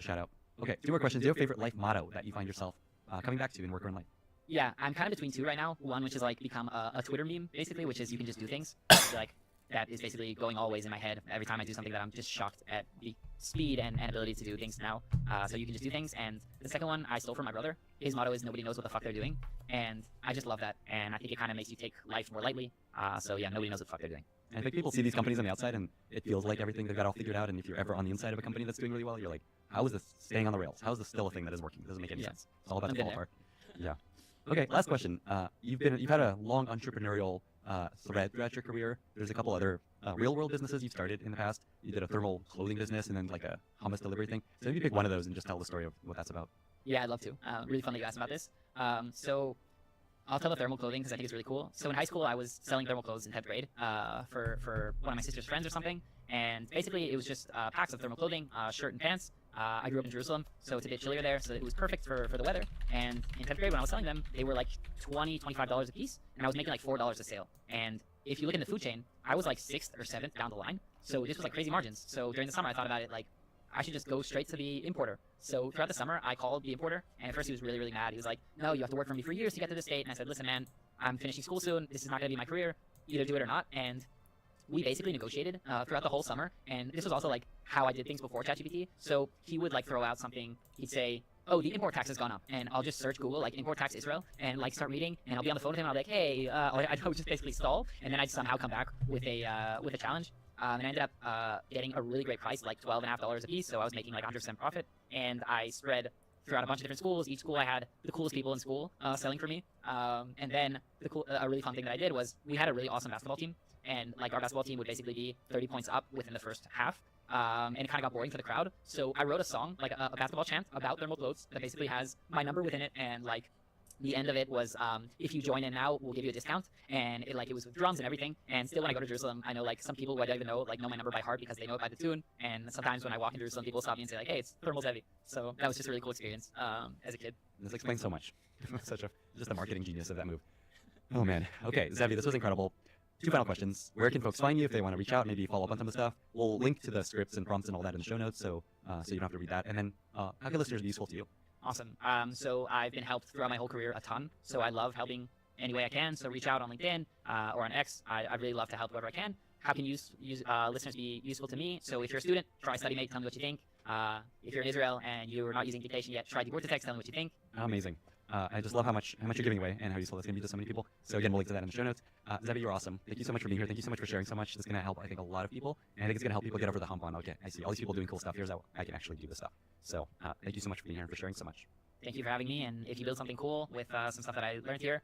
Shout out. Okay, 2 more questions. Do you have a favorite life motto that you find yourself coming back to in work or in life? Yeah, I'm kind of between 2 right now. One, which is like become a Twitter meme, basically, which is you can just do things. Like, that is basically going always in my head. Every time I do something, that I'm just shocked at the speed and ability to do things now. So you can just do things. And the second one I stole from my brother. His motto is, nobody knows what the fuck they're doing. And I just love that. And I think it kind of makes you take life more lightly. So yeah, nobody knows what the fuck they're doing. And I think people see these companies on the outside, and it feels like everything they've got all figured out. And if you're ever on the inside of a company that's doing really well, you're like, how is this staying on the rails? How is this still a thing that is working? It doesn't make any sense. It's all about to fall apart. Yeah. Okay, last question. You've had a long entrepreneurial thread throughout your career. There's a couple other real world businesses you've started in the past. You did a thermal clothing business and then like a hummus delivery thing. So maybe pick one of those and just tell the story of what that's about. Yeah, I'd love to. Really fun that you asked about this. So I'll tell the thermal clothing because I think it's really cool. So in high school, I was selling thermal clothes in 10th grade for one of my sister's friends or something. And basically, it was just packs of thermal clothing, shirt and pants. I grew up in Jerusalem, so it's a bit chillier there, so it was perfect for the weather. And in 10th grade, when I was selling them, they were like $20, $25 a piece, and I was making like $4 a sale. And if you look in the food chain, I was like 6th or 7th down the line. So this was like crazy margins. So during the summer, I thought about it like, I should just go straight to the importer. So throughout the summer, I called the importer, and at first he was really, really mad. He was like, no, you have to work for me for years to get to this state. And I said, listen, man, I'm finishing school soon. This is not going to be my career. Either do it or not. And we basically negotiated throughout the whole summer. And this was also like how I did things before ChatGPT. So he would like throw out something. He'd say, oh, the import tax has gone up. And I'll just search Google, like import tax Israel, and like start reading. And I'll be on the phone with him. And I'll be like, hey, I would just basically stall. And then I'd somehow come back with a challenge. And I ended up getting a really great price, like $12.50 a piece. So I was making like 100% profit. And I spread throughout a bunch of different schools. Each school I had the coolest people in school selling for me. And then a really fun thing that I did was we had a really awesome basketball team. And like our basketball team would basically be 30 points up within the first half. And it kind of got boring for the crowd. So I wrote a song, like a basketball chant about thermal clothes that basically has my number within it. And like the end of it was, if you join in now, we'll give you a discount. And it was with drums and everything. And still when I go to Jerusalem, I know like some people who I don't even know my number by heart because they know it by the tune. And sometimes when I walk in Jerusalem, people stop me and say like, hey, it's Thermal Zevy. So that was just a really cool experience as a kid. This explains so much. Just the marketing genius of that move. Oh man. Okay, Zevy, this was incredible. 2 final questions. Where can folks find you if they want to reach out, maybe follow up on some of the stuff? We'll link to the scripts and prompts and all that in the show notes, so you don't have to read that. And then, how can listeners be useful to you? Awesome. So I've been helped throughout my whole career a ton. So I love helping any way I can. So reach out on LinkedIn or on X. I really love to help whoever I can. how can listeners be useful to me? So if you're a student, try StudyMate, tell me what you think. If you're in Israel and you're not using dictation yet, try Decortex, tell me what you think. Amazing. I just love how much you're giving away and how useful it's going to be to so many people. So again, we'll link to that in the show notes. Zevi, you're awesome. Thank you so much for being here. Thank you so much for sharing so much. It's going to help, I think, a lot of people. And I think it's going to help people get over the hump on, okay, I see all these people doing cool stuff. Here's how I can actually do this stuff. So thank you so much for being here and for sharing so much. Thank you for having me. And if you build something cool with some stuff that I learned here,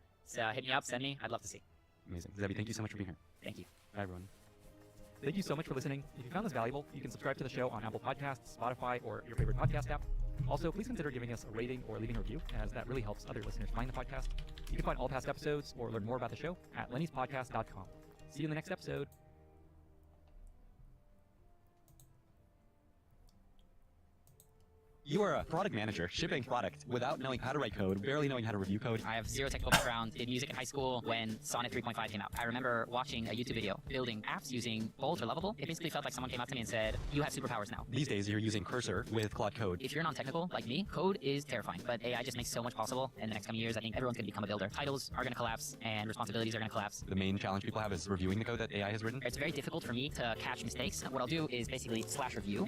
hit me up, send me. I'd love to see. Amazing. Zevi, thank you so much for being here. Thank you. Bye, everyone. Thank you so much for listening. If you found this valuable, you can subscribe to the show on Apple Podcasts, Spotify, or your favorite podcast app. Also, please consider giving us a rating or leaving a review, as that really helps other listeners find the podcast. You can find all past episodes or learn more about the show at lennyspodcast.com. See you in the next episode. You are a product manager shipping product without knowing how to write code, barely knowing how to review code. I have zero technical background, did music in high school when Sonnet 3.5 came out. I remember watching a YouTube video building apps using Bolt or Lovable. It basically felt like someone came up to me and said, you have superpowers now. These days, you're using Cursor with Claude Code. If you're non-technical like me, code is terrifying, but AI just makes so much possible. In the next coming years, I think everyone's going to become a builder. Titles are going to collapse and responsibilities are going to collapse. The main challenge people have is reviewing the code that AI has written. It's very difficult for me to catch mistakes. What I'll do is basically /review